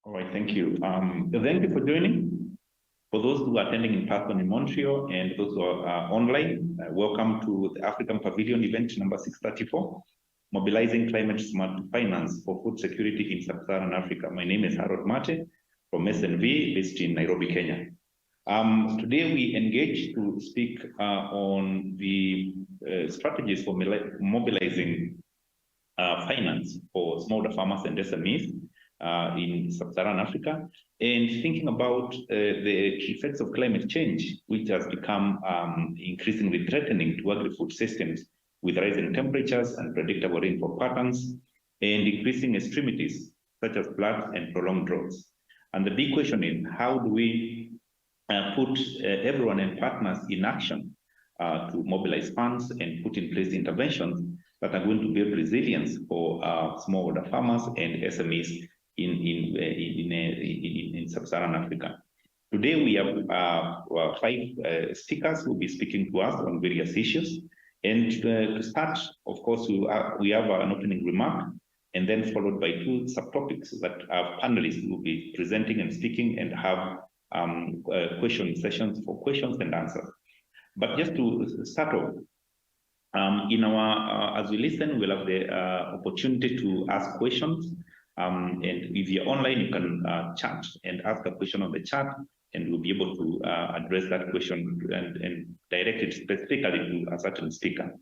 All right, thank you. Thank you for joining. For those who are attending in person in Montreal and those who are online, welcome to the African Pavilion event number 634, Mobilizing Climate Smart Finance for Food Security in Sub-Saharan Africa. My name is Harold Mate from SNV, based in Nairobi, Kenya. Today we engage to speak on the strategies for mobilizing finance for smallholder farmers and SMEs in Sub-Saharan Africa, and thinking about the effects of climate change, which has become increasingly threatening to agri-food systems with rising temperatures and predictable rainfall patterns and increasing extremities such as floods and prolonged droughts. And the big question is, how do we put everyone and partners in action to mobilize funds and put in place interventions that are going to build resilience for smallholder farmers and SMEs in Sub-Saharan Africa. Today we have 5 speakers who will be speaking to us on various issues. And to start, of course, we have an opening remark, and then followed by 2 subtopics that our panelists will be presenting and speaking, and have question sessions for questions and answers. But just to start off, as we listen, we'll have the opportunity to ask questions. And if you're online, you can chat and ask a question on the chat, and we'll be able to address that question and direct it specifically to a certain speaker.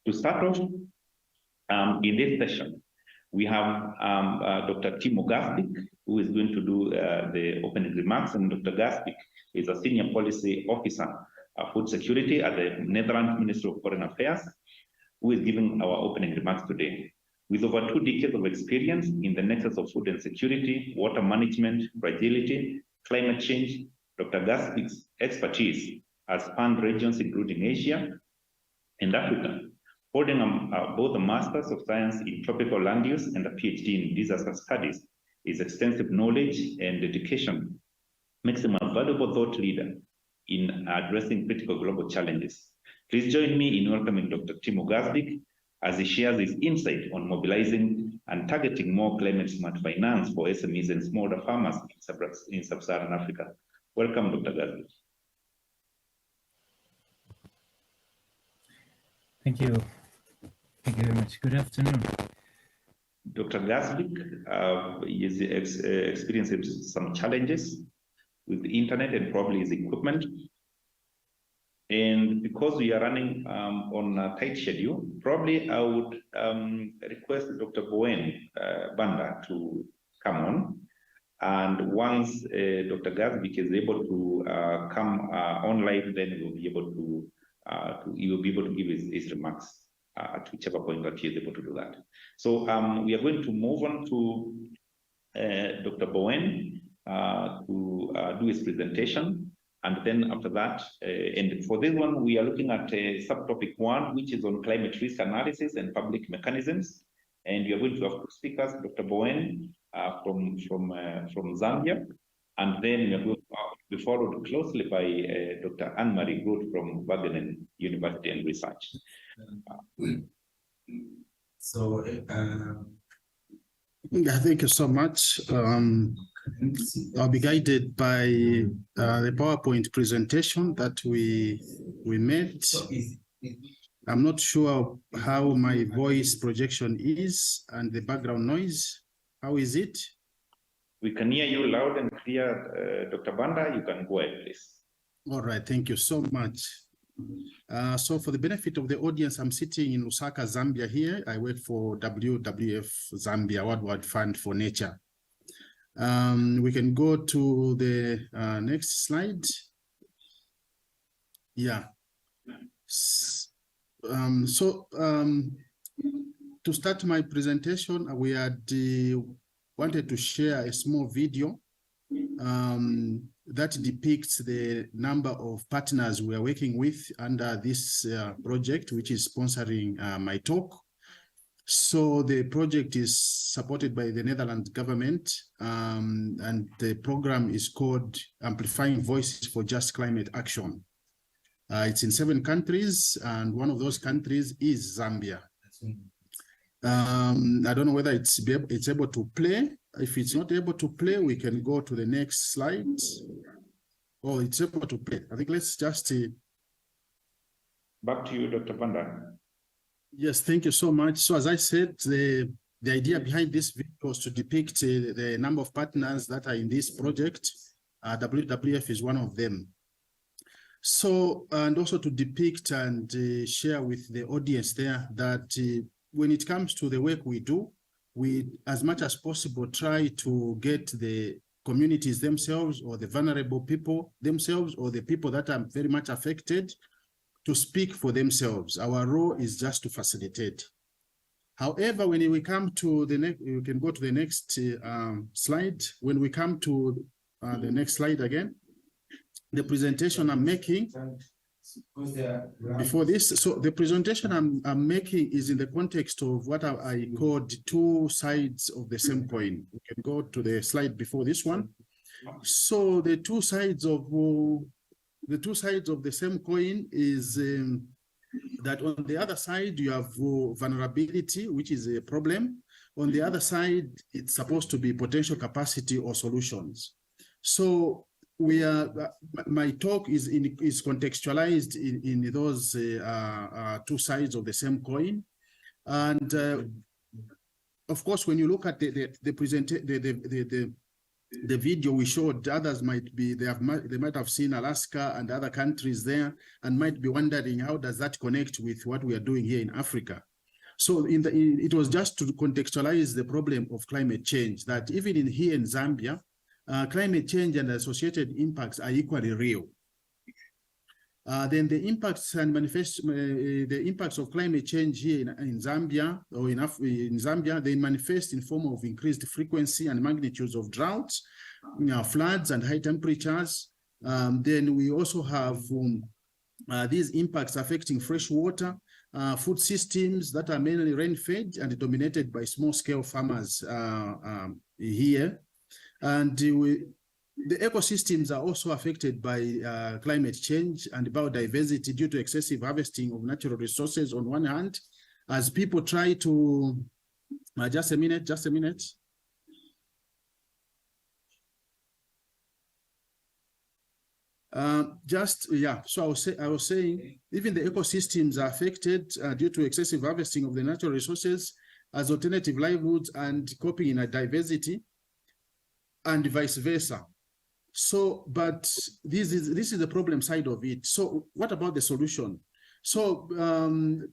To start off, in this session, we have Dr. Timo Gaspik, who is going to do the opening remarks. And Dr. Gaspik is a Senior Policy Officer of Food Security at the Netherlands Ministry of Foreign Affairs, who is giving our opening remarks today. With over 2 decades of experience in the nexus of food and security, water management, fragility, climate change, Dr. Gaspik's expertise has spanned regions including Asia and Africa, holding both a Master's of Science in Tropical Land Use and a PhD in Disaster Studies. His extensive knowledge and dedication makes him a valuable thought leader in addressing critical global challenges. Please join me in welcoming Dr. Timo Gaspik as he shares his insight on mobilizing and targeting more climate-smart finance for SMEs and smallholder farmers in Sub-Saharan Africa. Welcome, Dr. Gaspik. Thank you. Thank you very much. Good afternoon. Dr. Gaspik is experiencing some challenges with the internet and probably his equipment. And because we are running on a tight schedule, probably I would request Dr. Bowen Banda to come on. And once Dr. Gaspik is able to come online, then he will be able to give his remarks at whichever point that he is able to do that. So we are going to move on to Dr. Bowen to do his presentation. And then after that, and for this one, we are looking at subtopic 1, which is on climate risk analysis and public mechanisms. And we are going to have 2 speakers, Dr. Bowen from Zambia, and then we are going to be followed closely by Dr. Anne-Marie Good from Wageningen University and Research. Thank you so much. I'll be guided by the PowerPoint presentation that we made. I'm not sure how my voice projection is and the background noise. How is it? We can hear you loud and clear, Dr. Banda. You can go ahead, please. All right, thank you so much. So for the benefit of the audience, I'm sitting in Lusaka, Zambia here. I work for WWF Zambia, Worldwide Fund for Nature. We can go to the next slide. Yeah. To start my presentation, we had wanted to share a small video that depicts the number of partners we are working with under this project, which is sponsoring my talk. So the project is supported by the Netherlands government, and the program is called Amplifying Voices for Just Climate Action. It's in 7 countries, and one of those countries is Zambia. I don't know whether it's able to play. If it's not able to play, we can go to the next slide. Oh, it's able to play. I think let's just... Back to you, Dr. Panda. Yes, thank you so much. So as I said, the idea behind this video was to depict the number of partners that are in this project. WWF is one of them. So, and also to depict and share with the audience there that when it comes to the work we do, we, as much as possible, try to get the communities themselves or the vulnerable people themselves or the people that are very much affected to speak for themselves. Our role is just to facilitate. However, when we come to the next, you can go to the next slide. When we come to the next slide again, the presentation I'm making before this. So the presentation I'm making is in the context of what I called two sides of the same coin. We can go to the slide before this one. So the two sides of the same coin is that on the other side you have vulnerability, which is a problem. On the other side, it's supposed to be potential capacity or solutions. So we are, my talk is contextualized in those two sides of the same coin. And of course, when you look at the video we showed, others might be, they might have seen Alaska and other countries there and might be wondering, how does that connect with what we are doing here in Africa? So it was just to contextualize the problem of climate change, that even here in Zambia, climate change and associated impacts are equally real. Then the impacts and the impacts of climate change here in Zambia, or in Zambia, they manifest in form of increased frequency and magnitudes of droughts, floods and high temperatures. Then we also have these impacts affecting fresh water, food systems that are mainly rain-fed and dominated by small-scale farmers here. And the ecosystems are also affected by climate change and biodiversity due to excessive harvesting of natural resources on one hand, as people try to, just a minute. So I was saying, even the ecosystems are affected due to excessive harvesting of the natural resources as alternative livelihoods and coping in a diversity, and vice versa. So, but this is the problem side of it. So what about the solution? So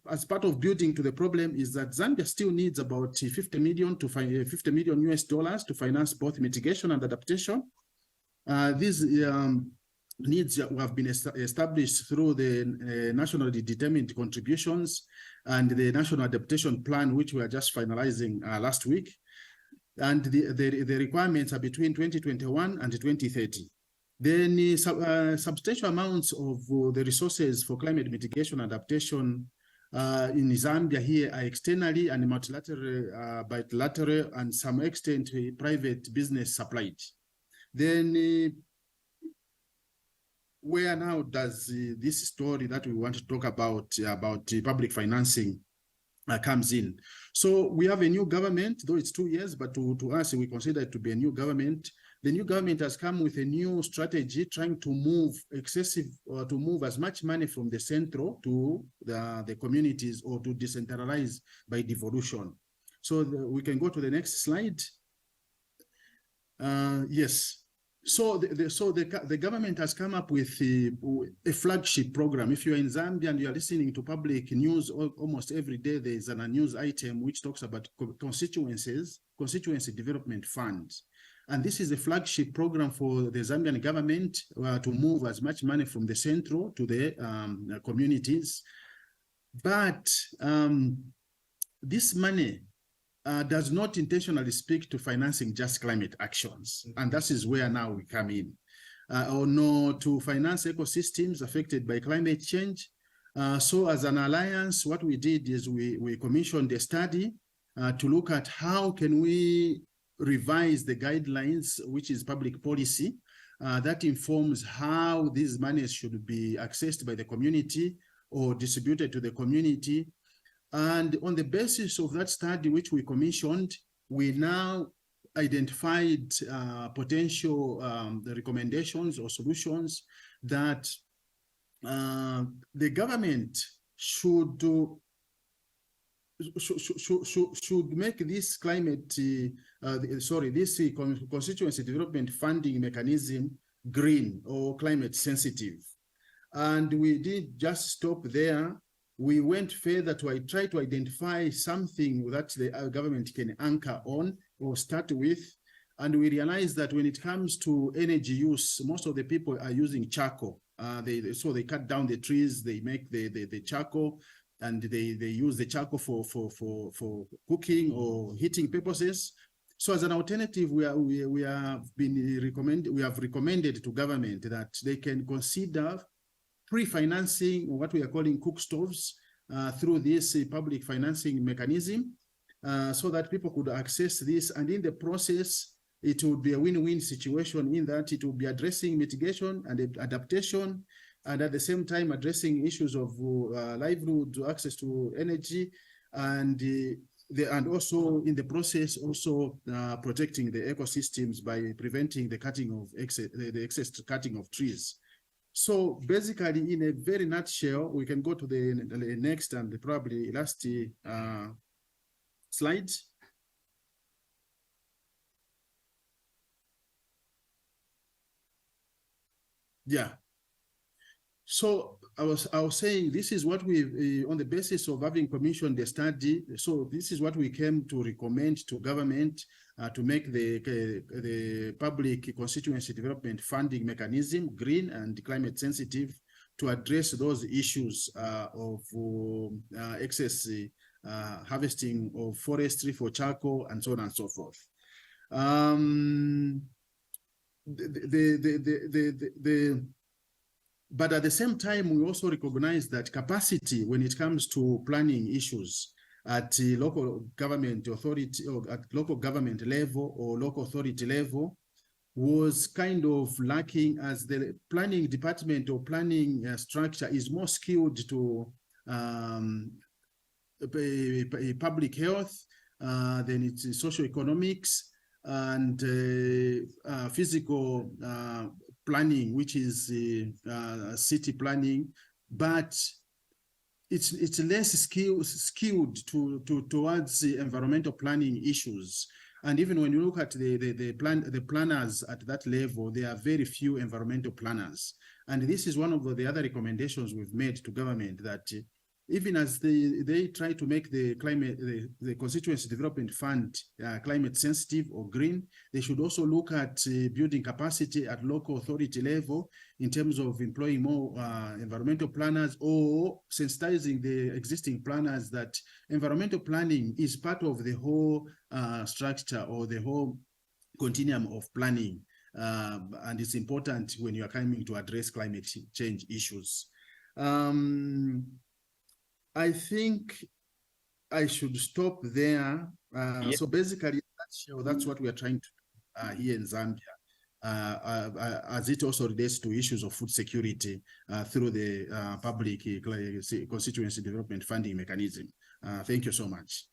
as part of building to the problem is that Zambia still needs about 50 million US dollars to finance both mitigation and adaptation. These needs have been established through the nationally determined contributions and the National Adaptation Plan, which we are just finalizing last week. And the requirements are between 2021 and 2030. Then substantial amounts of the resources for climate mitigation and adaptation in Zambia here are externally and multilateral, bilateral, and some extent private business supplied. Then where now does this story that we want to talk about public financing comes in? So we have a new government, though it's 2 years, but to us, we consider it to be a new government. The new government has come with a new strategy trying to move to move as much money from the central to the communities, or to decentralize by devolution. So we can go to the next slide. Yes. So the government has come up with a flagship program. If you're in Zambia and you're listening to public news almost every day, there's a news item which talks about constituency development funds. And this is a flagship program for the Zambian government to move as much money from the central to the communities. But this money does not intentionally speak to financing just climate actions. And that is where now we come in. Or no, to finance ecosystems affected by climate change. So as an alliance, what we did is we commissioned a study to look at how can we revise the guidelines, which is public policy, that informs how these monies should be accessed by the community or distributed to the community. And on the basis of that study, which we commissioned, we now identified potential the recommendations or solutions that the government should do. Should make this climate, this constituency development funding mechanism green or climate sensitive. And we did just stop there. We went further to try to identify something that the government can anchor on or start with. And we realized that when it comes to energy use, most of the people are using charcoal. So they cut down the trees, they make the charcoal, and they use the charcoal for cooking or heating purposes. So as an alternative, we have recommended to government that they can consider pre-financing what we are calling cook stoves through this public financing mechanism, so that people could access this. And in the process, it would be a win-win situation in that it will be addressing mitigation and adaptation, and at the same time addressing issues of livelihood, access to energy, and also in the process also protecting the ecosystems by preventing the cutting of excess cutting of trees. So basically, in a very nutshell, we can go to the next and probably last slide. Yeah. So I was saying this is what we, on the basis of having commissioned the study, so this is what we came to recommend to government to make the public constituency development funding mechanism green and climate sensitive to address those issues of excess harvesting of forestry for charcoal and so on and so forth. But at the same time, we also recognize that capacity when it comes to planning issues at local government authority or at local government level or local authority level was kind of lacking, as the planning department or planning structure is more skilled to public health, then it's socioeconomics and physical planning, which is city planning, but it's less skilled towards the environmental planning issues. And even when you look at the planners at that level, there are very few environmental planners. And this is one of the other recommendations we've made to government, that even as they try to make the constituency development fund climate sensitive or green, they should also look at building capacity at local authority level in terms of employing more environmental planners, or sensitizing the existing planners that environmental planning is part of the whole structure or the whole continuum of planning. And it's important when you are coming to address climate change issues. I think I should stop there. So basically, that's what we are trying to do here in Zambia, as it also relates to issues of food security through the public constituency development funding mechanism. Thank you so much.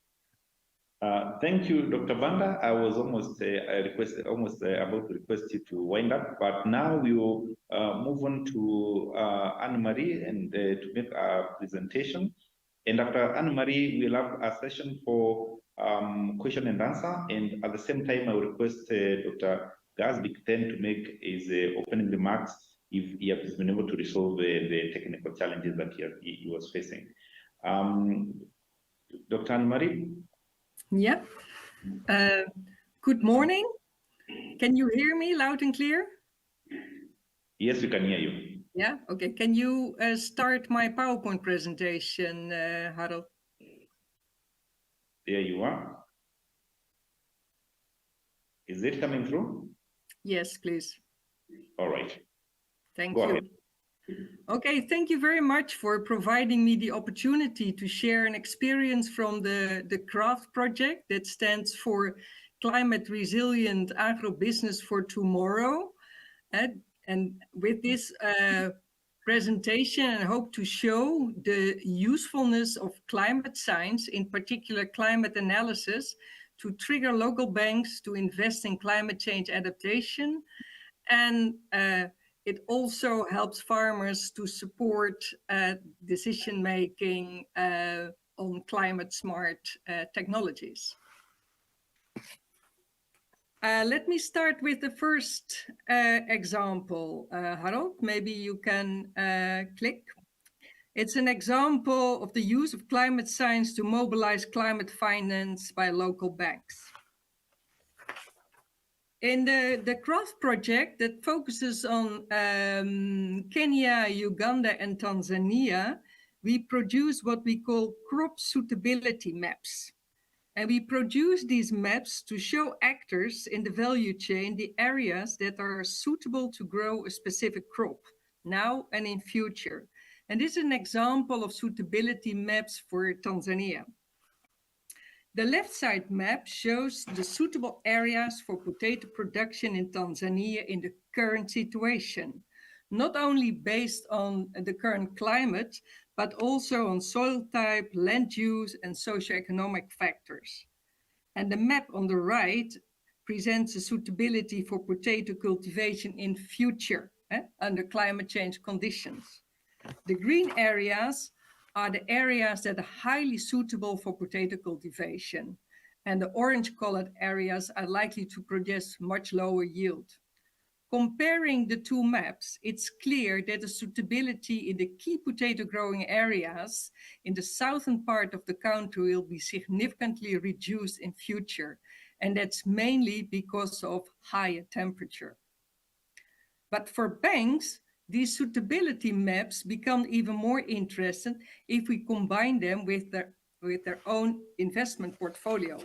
Thank you, Dr. Banda. I was almost about to request you to wind up, but now we will move on to Anne-Marie and to make a presentation. And after Anne-Marie, we'll have a session for question and answer. And at the same time, I will request Dr. Gazbik then to make his opening remarks if he has been able to resolve the technical challenges that he was facing. Dr. Anne-Marie? Yeah. Good morning. Can you hear me loud and clear? Yes, we can hear you. Yeah, okay. Can you start my PowerPoint presentation, Harold? There you are. Is it coming through? Yes, please. All right. Thank Go you. ahead. Okay, thank you very much for providing me the opportunity to share an experience from the CRAFT project that stands for Climate Resilient Agribusiness for Tomorrow. And with this presentation, I hope to show the usefulness of climate science, in particular climate analysis, to trigger local banks to invest in climate change adaptation. And it also helps farmers to support decision-making on climate smart technologies. Let me start with the first example, Harold. Maybe you can click. It's an example of the use of climate science to mobilize climate finance by local banks. In the CRAFT project that focuses on Kenya, Uganda, and Tanzania, we produce what we call crop suitability maps. And we produce these maps to show actors in the value chain the areas that are suitable to grow a specific crop, now and in future. And this is an example of suitability maps for Tanzania. The left side map shows the suitable areas for potato production in Tanzania in the current situation, not only based on the current climate, but also on soil type, land use, and socioeconomic factors. And the map on the right presents a suitability for potato cultivation in future, under climate change conditions. The green areas are the areas that are highly suitable for potato cultivation, and the orange-colored areas are likely to produce much lower yield. Comparing the two maps, it's clear that the suitability in the key potato growing areas in the southern part of the country will be significantly reduced in future, and that's mainly because of higher temperature. But for banks, these suitability maps become even more interesting if we combine them with their own investment portfolio.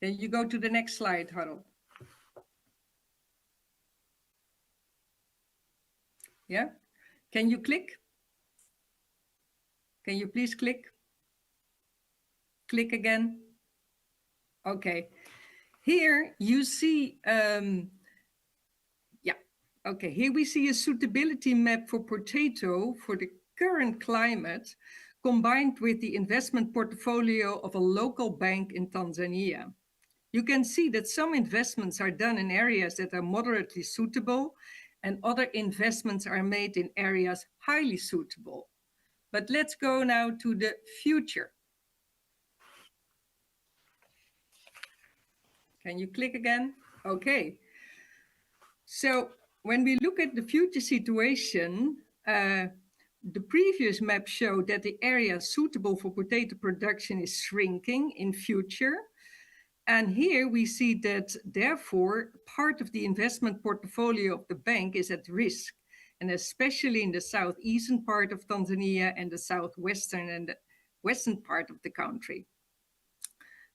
Then you go to the next slide, Harold. Yeah, can you click? Can you please click? Click again. Okay, here you see, okay, here we see a suitability map for potato for the current climate combined with the investment portfolio of a local bank in Tanzania. You can see that some investments are done in areas that are moderately suitable, and other investments are made in areas highly suitable. But let's go now to the future. Can you click again? Okay. So when we look at the future situation, the previous map showed that the area suitable for potato production is shrinking in future. And here we see that, therefore, part of the investment portfolio of the bank is at risk, and especially in the southeastern part of Tanzania and the southwestern and the western part of the country.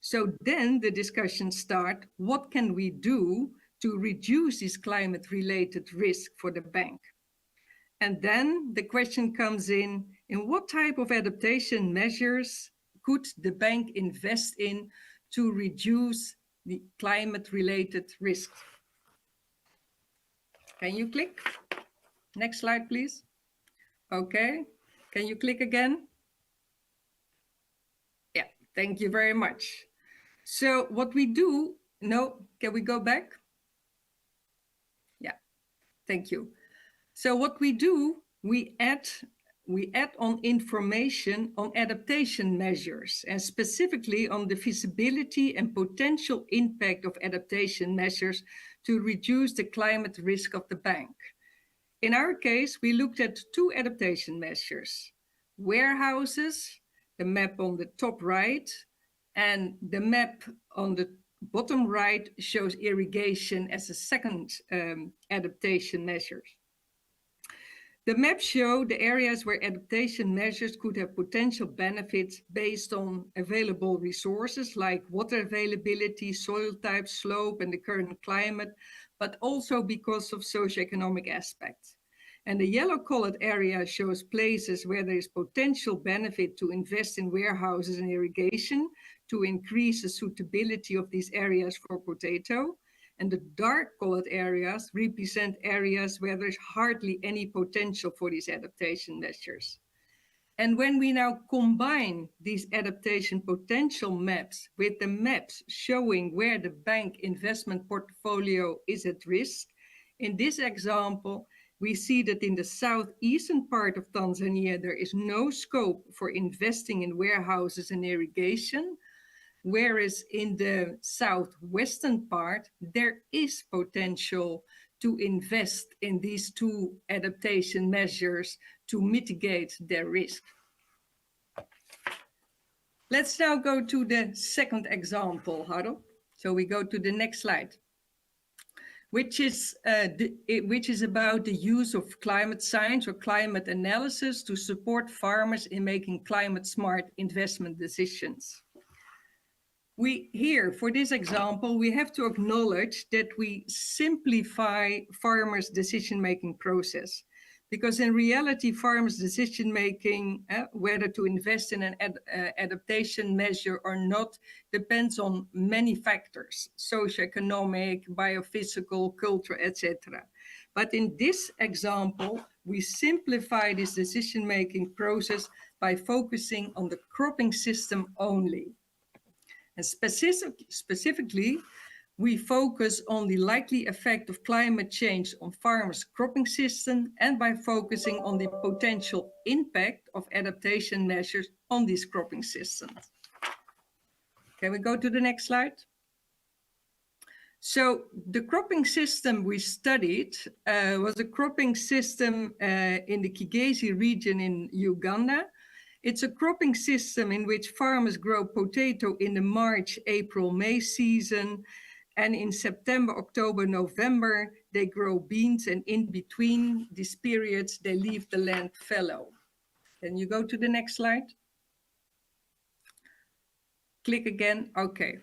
So then the discussions start, what can we do to reduce this climate-related risk for the bank? And then the question comes in what type of adaptation measures could the bank invest in to reduce the climate-related risk? Can you click? Next slide, please. Okay, can you click again? Yeah, thank you very much. So what we do, can we go back? Yeah, thank you. So what we do, we add on information on adaptation measures, and specifically on the feasibility and potential impact of adaptation measures to reduce the climate risk of the bank. In our case, we looked at two adaptation measures: warehouses, the map on the top right, and the map on the bottom right shows irrigation as a second adaptation measure. The maps show the areas where adaptation measures could have potential benefits based on available resources like water availability, soil type, slope, and the current climate, but also because of socioeconomic aspects. And the yellow-colored area shows places where there is potential benefit to invest in warehouses and irrigation to increase the suitability of these areas for potato. And the dark-colored areas represent areas where there's hardly any potential for these adaptation measures. And when we now combine these adaptation potential maps with the maps showing where the bank investment portfolio is at risk, in this example, we see that in the southeastern part of Tanzania, there is no scope for investing in warehouses and irrigation, whereas in the southwestern part, there is potential to invest in these two adaptation measures to mitigate their risk. Let's now go to the second example, Harold. So we go to the next slide, which is about the use of climate science or climate analysis to support farmers in making climate smart investment decisions. For this example, we have to acknowledge that we simplify farmers' decision-making process, because in reality, farmers' decision-making, whether to invest in an adaptation measure or not, depends on many factors, socioeconomic, biophysical, cultural, etc. But in this example, we simplify this decision-making process by focusing on the cropping system only. And specifically, we focus on the likely effect of climate change on farmers' cropping system and by focusing on the potential impact of adaptation measures on these cropping systems. Can we go to the next slide? So the cropping system we studied was a cropping system in the Kigezi region in Uganda. It's a cropping system in which farmers grow potato in the March, April, May season. And in September, October, November, they grow beans. And in between these periods, they leave the land fallow. Can you go to the next slide? Click again. Okay.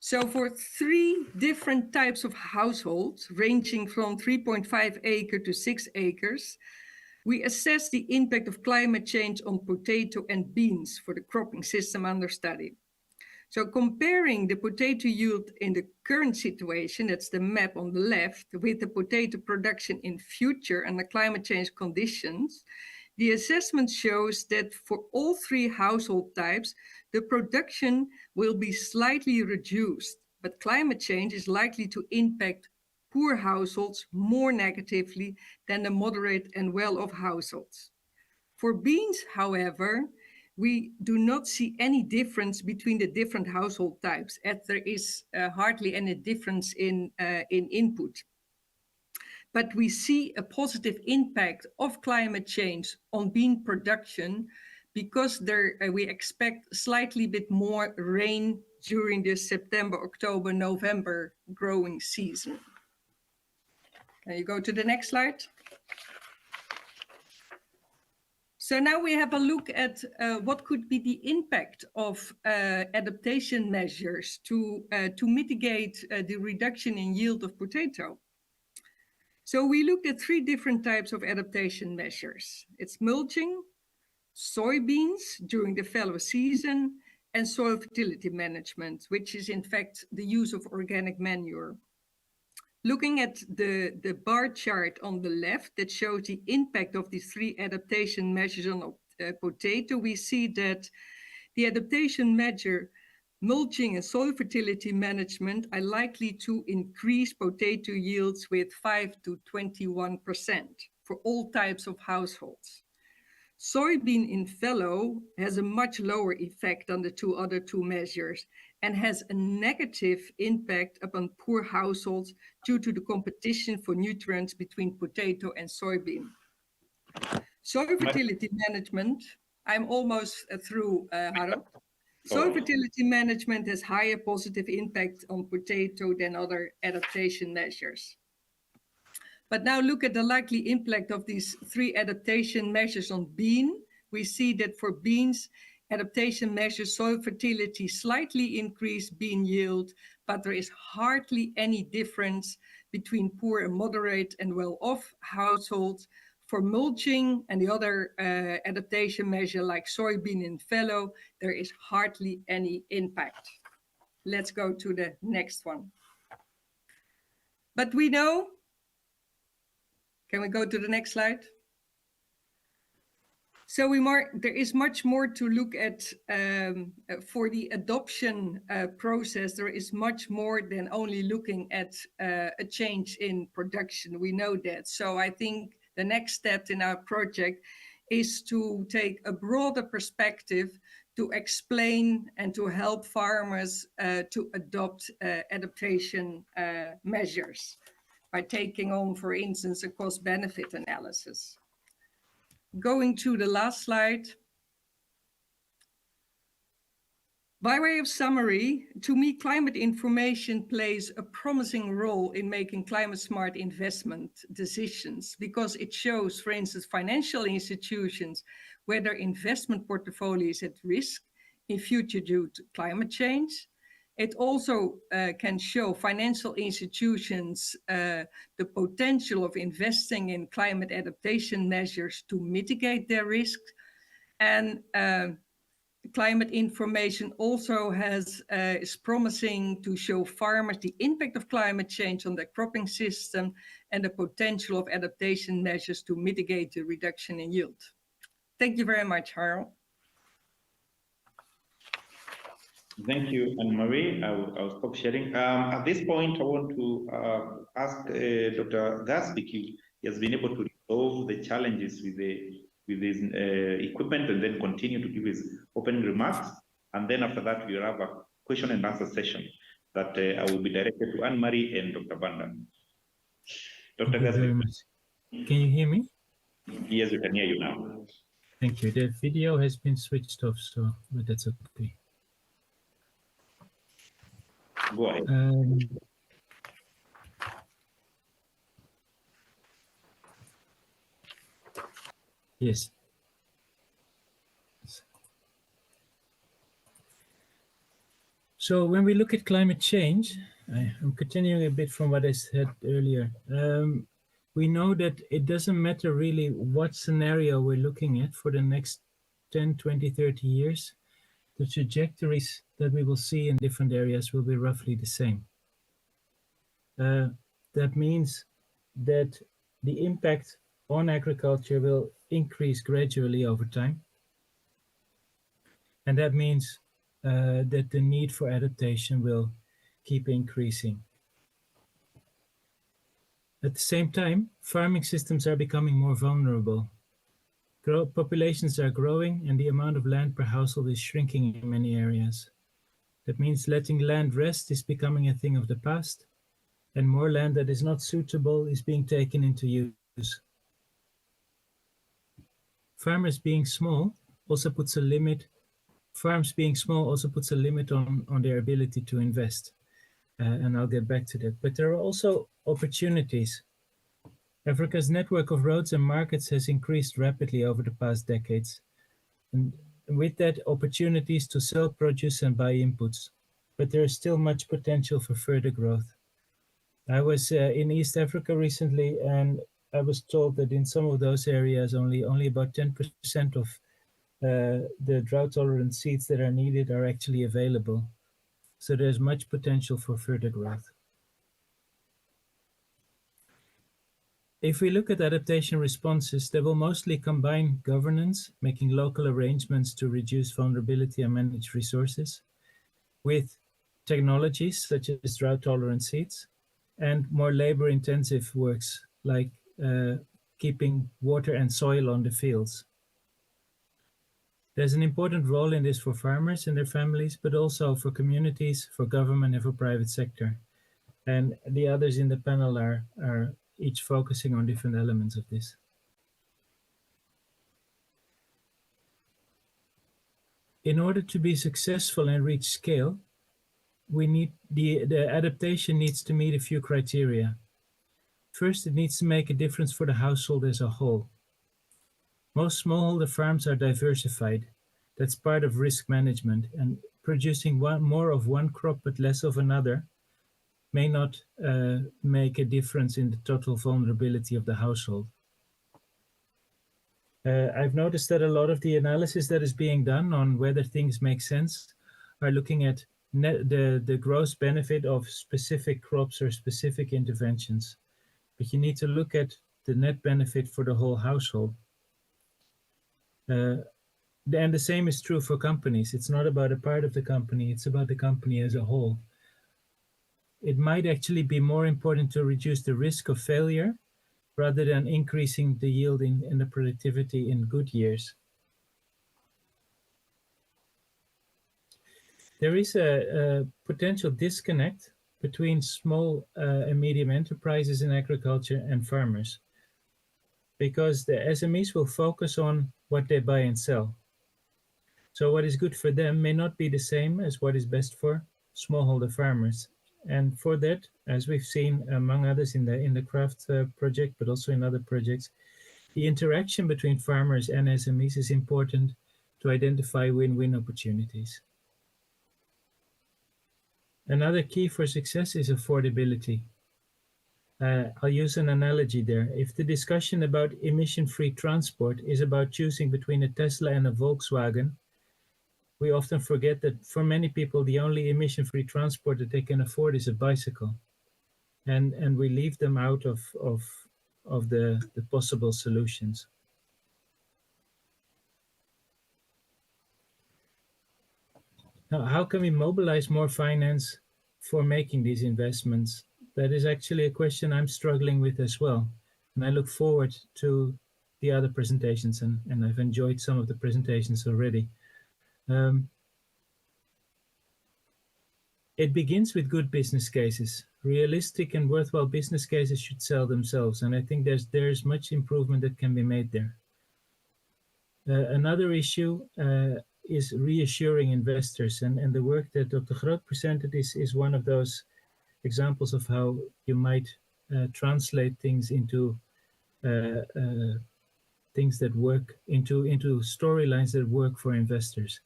So for 3 different types of households, ranging from 3.5 acre to 6 acres, we assess the impact of climate change on potato and beans for the cropping system under study. So comparing the potato yield in the current situation, that's the map on the left, with the potato production in future under climate change conditions, the assessment shows that for all 3 household types, the production will be slightly reduced, but climate change is likely to impact poor households more negatively than the moderate and well-off households. For beans, however, we do not see any difference between the different household types, as there is hardly any difference in input. But we see a positive impact of climate change on bean production because we expect slightly bit more rain during the September, October, November growing season. Can you go to the next slide? So now we have a look at what could be the impact of adaptation measures to mitigate the reduction in yield of potato. So we looked at 3 different types of adaptation measures. It's mulching, soybeans during the fallow season, and soil fertility management, which is in fact the use of organic manure. Looking at the bar chart on the left that shows the impact of these 3 adaptation measures on potato, we see that the adaptation measure, mulching and soil fertility management, are likely to increase potato yields with 5 to 21% for all types of households. Soybean in fallow has a much lower effect than the other two measures and has a negative impact upon poor households due to the competition for nutrients between potato and soybean. Soil fertility management, I'm almost through, Harold. Soil fertility management has higher positive impact on potato than other adaptation measures. But now look at the likely impact of these 3 adaptation measures on bean. We see that for beans, adaptation measures soil fertility slightly increase bean yield, but there is hardly any difference between poor and moderate and well-off households. For mulching and the other adaptation measure like soybean in fallow, there is hardly any impact. Let's go to the next one. But we know, can we go to the next slide? So there is much more to look at for the adoption process. There is much more than only looking at a change in production. We know that. So I think the next step in our project is to take a broader perspective to explain and to help farmers to adopt adaptation measures by taking on, for instance, a cost-benefit analysis. Going to the last slide. By way of summary, to me, climate information plays a promising role in making climate-smart investment decisions because it shows, for instance, financial institutions where their investment portfolio is at risk in future due to climate change. It also can show financial institutions the potential of investing in climate adaptation measures to mitigate their risks. And climate information also is promising to show farmers the impact of climate change on their cropping system and the potential of adaptation measures to mitigate the reduction in yield. Thank you very much, Harold. Thank you, Anne-Marie. I'll stop sharing. At this point, I want to ask Dr. Gasbik. He has been able to resolve the challenges with his equipment and then continue to give his opening remarks. And then after that, we'll have a question and answer session that I will be directed to Anne-Marie and Dr. Banda. Dr. Gasbik. Can you hear me? Yes, we can hear you now. Thank you. The video has been switched off, but that's okay. Go ahead. Yes. So when we look at climate change, I'm continuing a bit from what I said earlier. We know that it doesn't matter really what scenario we're looking at for the next 10, 20, 30 years. The trajectories that we will see in different areas will be roughly the same. That means that the impact on agriculture will increase gradually over time. And that means that the need for adaptation will keep increasing. At the same time, farming systems are becoming more vulnerable. Populations are growing and the amount of land per household is shrinking in many areas. That means letting land rest is becoming a thing of the past, and more land that is not suitable is being taken into use. Farms being small also puts a limit on their ability to invest. And I'll get back to that. But there are also opportunities. Africa's network of roads and markets has increased rapidly over the past decades. And with that, opportunities to sell produce and buy inputs. But there is still much potential for further growth. I was in East Africa recently, and I was told that in some of those areas, only about 10% of the drought-tolerant seeds that are needed are actually available. So there's much potential for further growth. If we look at adaptation responses, they will mostly combine governance, making local arrangements to reduce vulnerability and manage resources, with technologies such as drought-tolerant seeds, and more labor-intensive works like keeping water and soil on the fields. There's an important role in this for farmers and their families, but also for communities, for government, and for private sector. And the others in the panel are each focusing on different elements of this. In order to be successful and reach scale, we need the adaptation needs to meet a few criteria. First, it needs to make a difference for the household as a whole. Most smallholder farms are diversified. That's part of risk management, and producing more of one crop but less of another may not make a difference in the total vulnerability of the household. I've noticed that a lot of the analysis that is being done on whether things make sense are looking at the gross benefit of specific crops or specific interventions. But you need to look at the net benefit for the whole household. And the same is true for companies. It's not about a part of the company, it's about the company as a whole. It might actually be more important to reduce the risk of failure rather than increasing the yielding and the productivity in good years. There is a potential disconnect between small and medium enterprises in agriculture and farmers, because the SMEs will focus on what they buy and sell. So what is good for them may not be the same as what is best for smallholder farmers. And for that, as we've seen, among others in the craft project, but also in other projects, the interaction between farmers and SMEs is important to identify win-win opportunities. Another key for success is affordability. I'll use an analogy there. If the discussion about emission-free transport is about choosing between a Tesla and a Volkswagen, we often forget that for many people, the only emission-free transport that they can afford is a bicycle. And we leave them out of the possible solutions. Now, how can we mobilize more finance for making these investments? That is actually a question I'm struggling with as well. And I look forward to the other presentations, and I've enjoyed some of the presentations already. It begins with good business cases. Realistic and worthwhile business cases should sell themselves, and I think there's much improvement that can be made there. Another issue is reassuring investors, and the work that Dr. Groot presented is one of those examples of how you might translate things into things that work, into storylines that work for investors.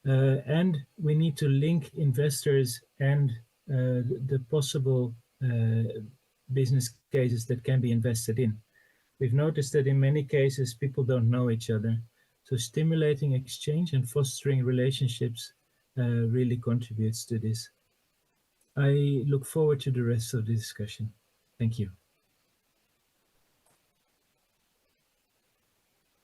And we need to link investors and the possible business cases that can be invested in. We've noticed that in many cases, people don't know each other. So stimulating exchange and fostering relationships really contributes to this. I look forward to the rest of the discussion. Thank you.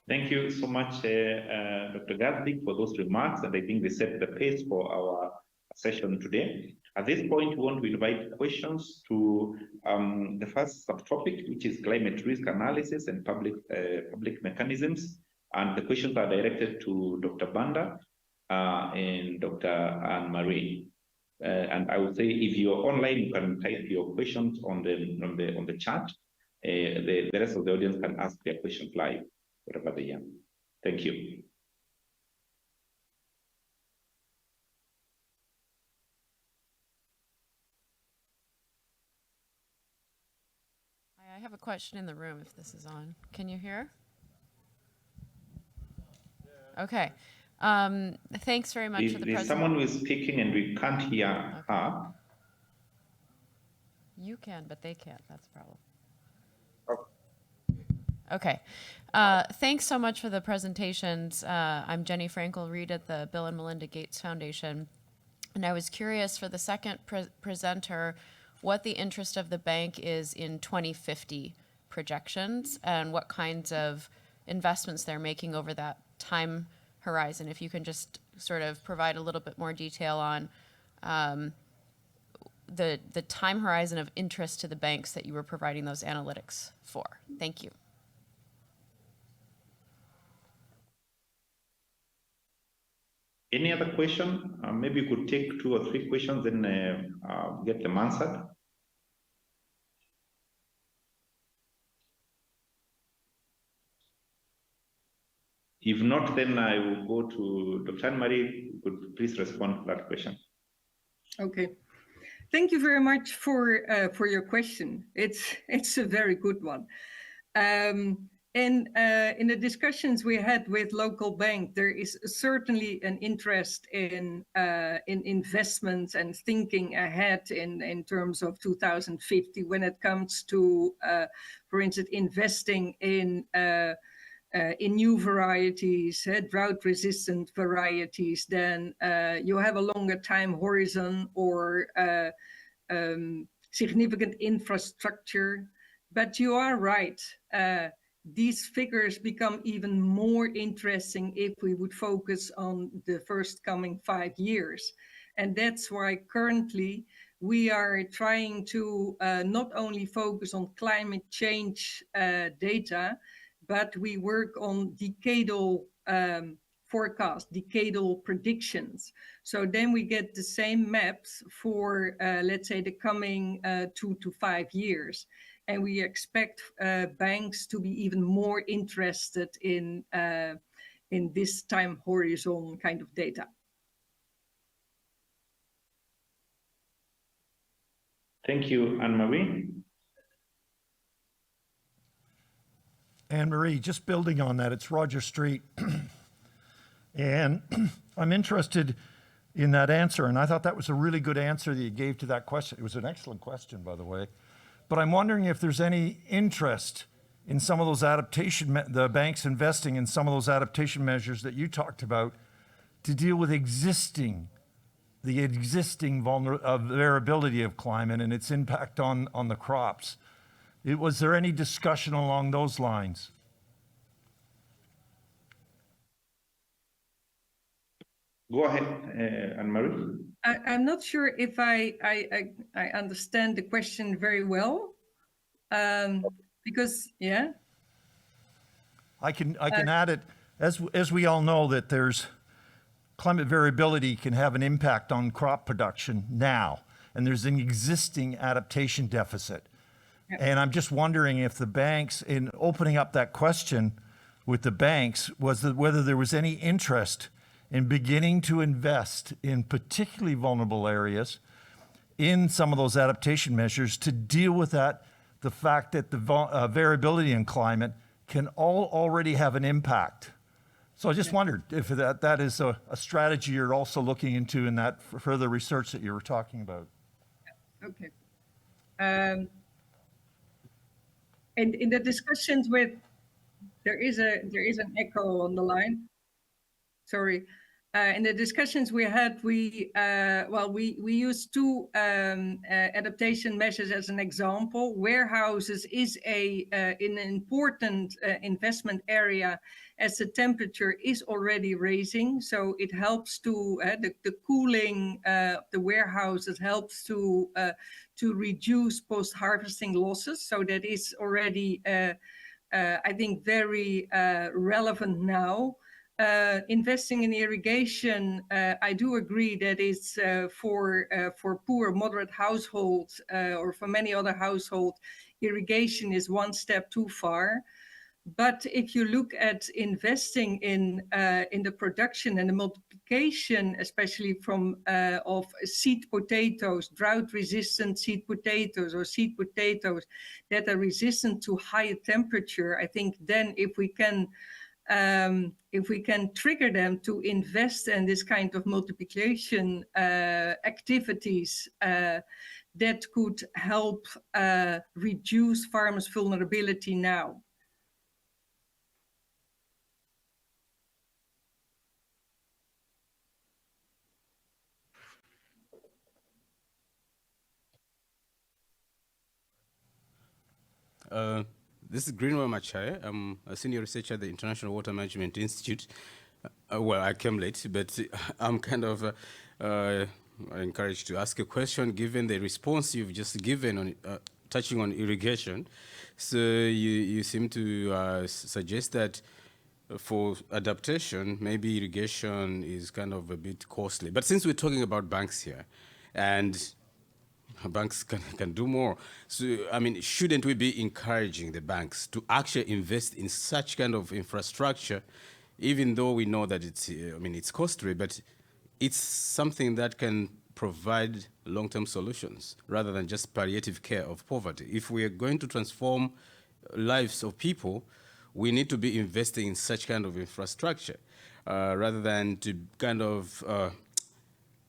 Thank you so much, Dr. Gazdik, for those remarks, and I think they set the pace for our session today. At this point, we want to invite questions to the first subtopic, which is climate risk analysis and public mechanisms. And the questions are directed to Dr. Banda and Dr. Anne-Marie. And I would say, if you're online, you can type your questions on the chat. The rest of the audience can ask their questions live, wherever they are. Thank you. I have a question in the room, if this is on. Can you hear? Okay. Thanks very much for the presentation. There's someone who is speaking and we can't hear her. You can, but they can't. That's the problem. Okay. Okay. Thanks so much for the presentations. I'm Jenny Frankel-Reed at the Bill and Melinda Gates Foundation. And I was curious for the second presenter, what the interest of the bank is in 2050 projections and what kinds of investments they're making over that time horizon. If you can just sort of provide a little bit more detail on the time horizon of interest to the banks that you were providing those analytics for. Thank you. Any other question? Maybe you could take 2 or 3 questions and get them answered. If not, then I will go to Dr. Anne-Marie. Could you please respond to that question? Okay. Thank you very much for your question. It's a very good one. And in the discussions we had with local bank, there is certainly an interest in investments and thinking ahead in terms of 2050 when it comes to, for instance, investing in new varieties, drought-resistant varieties. Then you have a longer time horizon or significant infrastructure. But you are right. these figures become even more interesting if we would focus on the first coming 5 years. And that's why currently we are trying to not only focus on climate change data, but we work on decadal forecast, decadal predictions. So then we get the same maps for, let's say, the coming 2 to 5 years. And we expect banks to be even more interested in this time horizon kind of data. Thank you, Anne-Marie. Anne-Marie, just building on that, it's Roger Street. And I'm interested in that answer, and I thought that was a really good answer that you gave to that question. It was an excellent question, by the way. But I'm wondering if there's any interest in some of those adaptation, the banks investing in some of those adaptation measures that you talked about to deal with the existing variability of climate and its impact on the crops. Was there any discussion along those lines? Go ahead, Anne-Marie. I'm not sure if I understand the question very well, because, yeah. I can add it, as we all know that there's climate variability can have an impact on crop production now, and there's an existing adaptation deficit. Yeah. And I'm just wondering if the banks, in opening up that question with the banks, whether there was any interest in beginning to invest in particularly vulnerable areas in some of those adaptation measures to deal with the fact that the variability in climate can already have an impact. So I just wondered if that is a strategy you're also looking into in that further research that you were talking about. Okay. And in the discussions with, there is an echo on the line. Sorry. In the discussions we had, we used two adaptation measures as an example. Warehouses is an important investment area as the temperature is already rising. So it helps to, the cooling the warehouses helps to reduce post-harvesting losses. So that is already, I think, very relevant now. Investing in irrigation, I do agree that it's for poor, moderate households or for many other households, irrigation is one step too far. But if you look at investing in the production and the multiplication, especially of seed potatoes, drought-resistant seed potatoes or seed potatoes that are resistant to higher temperature, I think then if we can trigger them to invest in this kind of multiplication activities, that could help reduce farmers' vulnerability now. This is Greenwell Machaya. I'm a senior researcher at the International Water Management Institute. Well, I came late, but I'm kind of encouraged to ask a question given the response you've just given on touching on irrigation. So you seem to suggest that for adaptation, maybe irrigation is kind of a bit costly. But since we're talking about banks here, and banks can do more. So, I mean, shouldn't we be encouraging the banks to actually invest in such kind of infrastructure, even though we know that it's costly, but it's something that can provide long-term solutions rather than just palliative care of poverty. If we are going to transform lives of people, we need to be investing in such kind of infrastructure rather than to kind of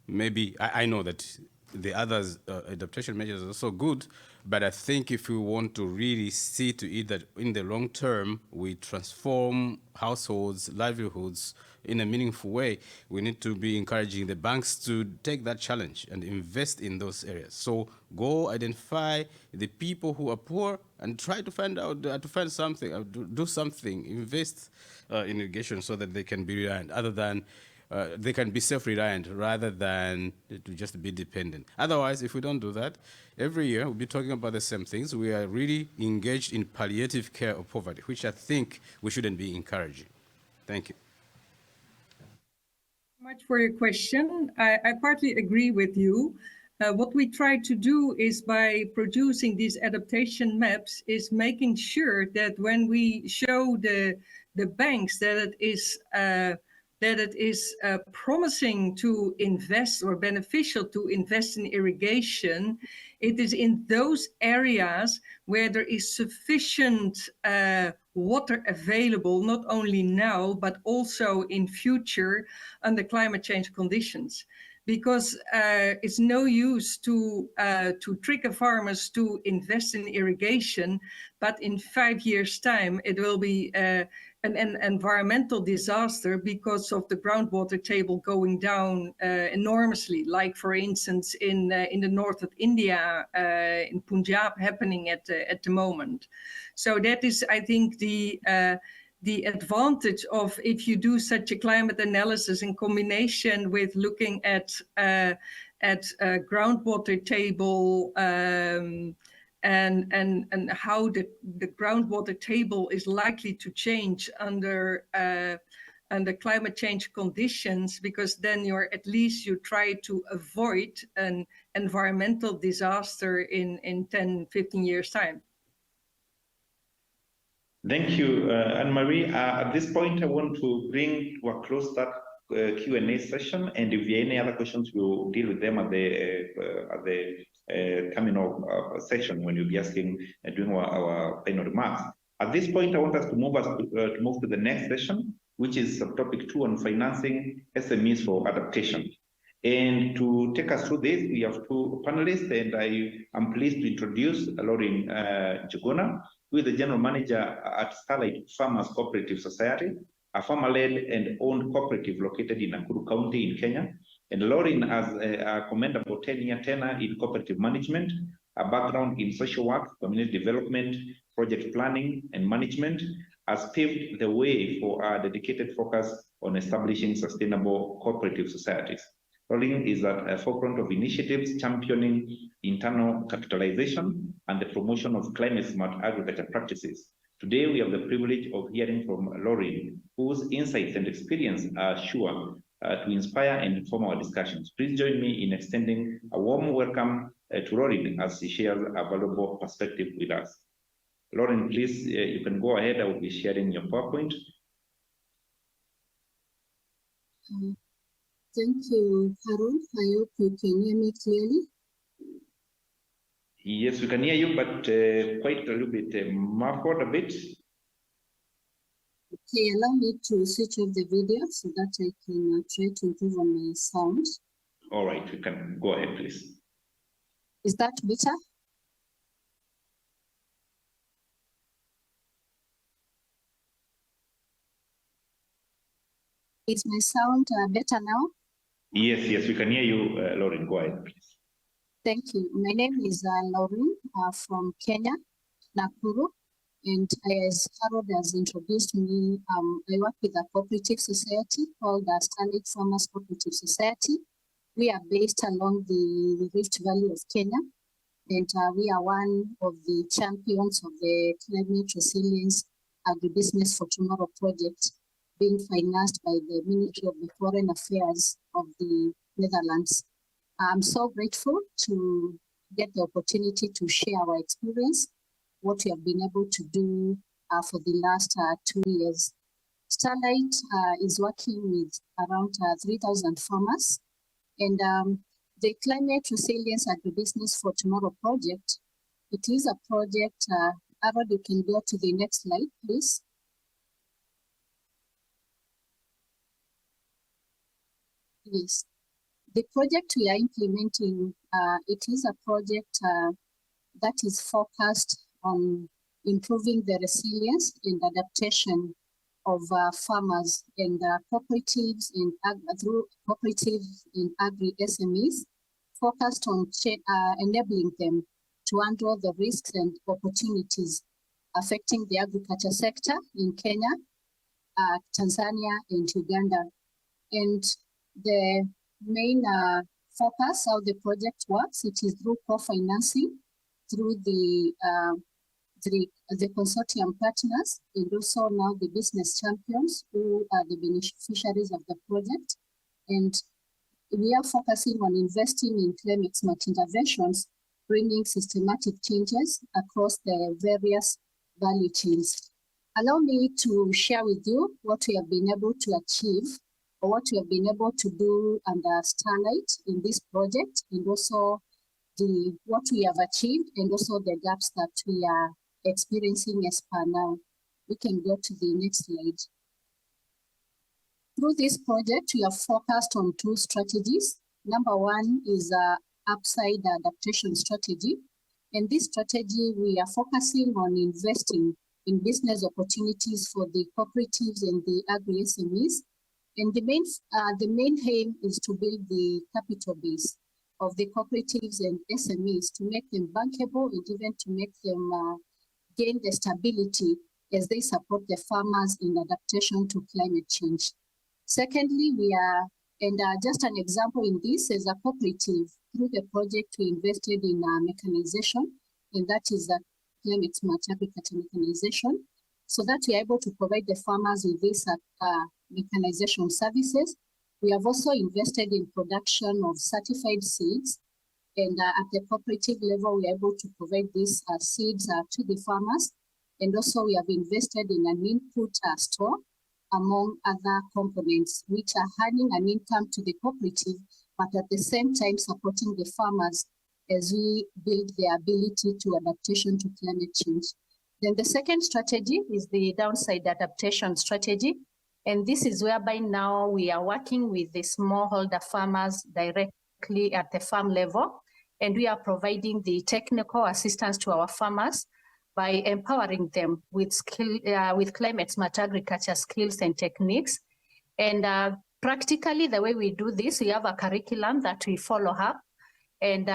maybe, I know that the others adaptation measures are also good, but I think if we want to really see to it that in the long term we transform households, livelihoods in a meaningful way, we need to be encouraging the banks to take that challenge and invest in those areas. So go identify the people who are poor and try to find out, to find something, do something, invest in irrigation so that they can be reliant, other than they can be self-reliant rather than to just be dependent. Otherwise, if we don't do that, every year we'll be talking about the same things. We are really engaged in palliative care of poverty, which I think we shouldn't be encouraging. Thank you. Much for your question. I partly agree with you. What we try to do is, by producing these adaptation maps, is making sure that when we show the banks that it is promising to invest or beneficial to invest in irrigation, it is in those areas where there is sufficient water available, not only now, but also in future under climate change conditions. Because it's no use to trigger farmers to invest in irrigation, but in 5 years' time, it will be an environmental disaster because of the groundwater table going down enormously, like, for instance, in the north of India, in Punjab, happening at the moment. So that is, I think, the advantage of, if you do such a climate analysis in combination with looking at groundwater table and how the groundwater table is likely to change under climate change conditions, because then you try to avoid an environmental disaster in 10, 15 years' time. Thank you, Anne-Marie. At this point, I want to bring to a close that Q&A session, and if there are any other questions, we'll deal with them at the coming of session when you'll be asking during our final remarks. At this point, I want us to move to the next session, which is subtopic 2 on financing SMEs for adaptation. And to take us through this, we have two panelists, and I am pleased to introduce Lauren Juguna, who is the General Manager at Starlight Farmers Cooperative Society, a farmer-led and owned cooperative located in Nakuru County in Kenya. And Lauren has a commendable 10-year tenure in cooperative management, a background in social work, community development, project planning, and management, has paved the way for a dedicated focus on establishing sustainable cooperative societies. Lauren is at the forefront of initiatives championing internal capitalization and the promotion of climate-smart agriculture practices. Today, we have the privilege of hearing from Lauren, whose insights and experience are sure to inspire and inform our discussions. Please join me in extending a warm welcome to Lauren as she shares a valuable perspective with us. Lauren, please, you can go ahead. I will be sharing your PowerPoint. Thank you, Harold. I hope you can hear me clearly. Yes, we can hear you, but quite a little bit muffled a bit. Okay, allow me to switch off the video so that I can try to improve on my sound. All right, you can go ahead, please. Is that better? Is my sound better now? Yes, we can hear you, Lauren. Go ahead, please. Thank you. My name is Lauren from Kenya, Nakuru. And as Harold has introduced me, I work with a cooperative society called the Starlight Farmers Cooperative Society. We are based along the Rift Valley of Kenya. And we are one of the champions of the Climate Resilience Agribusiness for Tomorrow project, being financed by the Ministry of the Foreign Affairs of the Netherlands. I'm so grateful to get the opportunity to share our experience, what we have been able to do for the last 2 years. Starlight is working with around 3,000 farmers, and the Climate Resilience Agribusiness for Tomorrow project, it is a project, Harold, you can go to the next slide, please. Yes. The project we are implementing it is a project that is focused on improving the resilience and adaptation of farmers and cooperatives through cooperatives in agri-SMEs, focused on enabling them to handle the risks and opportunities affecting the agriculture sector in Kenya, Tanzania, and Uganda. And the main focus how the project works, it is through co-financing, through the consortium partners, and also now the business champions who are the beneficiaries of the project. And we are focusing on investing in climate smart interventions, bringing systematic changes across the various value chains. Allow me to share with you what we have been able to achieve, or what we have been able to do under Starlight in this project, and also what we have achieved, and also the gaps that we are experiencing as per now. We can go to the next slide. Through this project, we have focused on two strategies. Number one is upside adaptation strategy. And this strategy, we are focusing on investing in business opportunities for the cooperatives and the agri-SMEs. And the main aim is to build the capital base of the cooperatives and SMEs to make them bankable and even to make them gain the stability as they support the farmers in adaptation to climate change. Secondly, just an example in this, as a cooperative, through the project we invested in mechanization, and that is a climate smart agriculture mechanization, so that we are able to provide the farmers with these mechanization services. We have also invested in production of certified seeds, and at the cooperative level, we are able to provide these seeds to the farmers. And also we have invested in an input store, among other components, which are earning an income to the cooperative, but at the same time supporting the farmers as we build their ability to adaptation to climate change. Then the second strategy is the downside adaptation strategy. And this is whereby now we are working with the smallholder farmers directly at the farm level. And we are providing the technical assistance to our farmers by empowering them with climate smart agriculture skills and techniques. And practically the way we do this, we have a curriculum that we follow up. And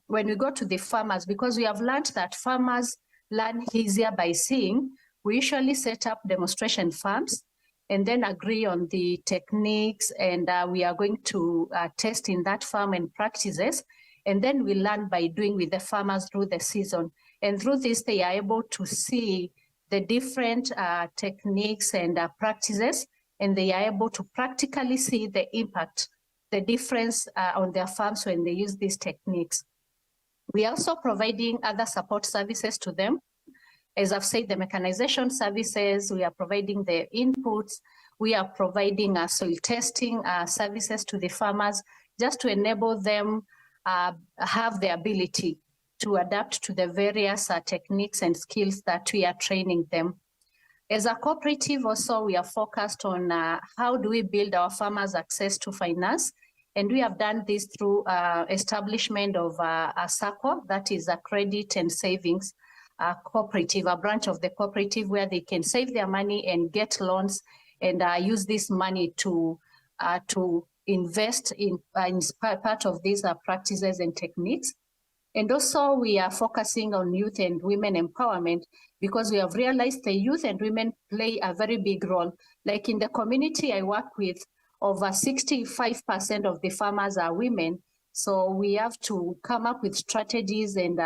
when we go to the farmers, because we have learned that farmers learn easier by seeing, we usually set up demonstration farms and then agree on the techniques, and we are going to test in that farm and practices. And then we learn by doing with the farmers through the season. And through this, they are able to see the different techniques and practices, and they are able to practically see the impact, the difference on their farms when they use these techniques. We are also providing other support services to them. As I've said, the mechanization services, we are providing the inputs, we are providing soil testing services to the farmers, just to enable them have the ability to adapt to the various techniques and skills that we are training them. As a cooperative also, we are focused on how do we build our farmers' access to finance. And we have done this through establishment of a SACCO, that is a credit and savings cooperative, a branch of the cooperative where they can save their money and get loans and use this money to invest in part of these practices and techniques. And also we are focusing on youth and women empowerment, because we have realized the youth and women play a very big role. Like in the community I work with, over 65% of the farmers are women. So we have to come up with strategies and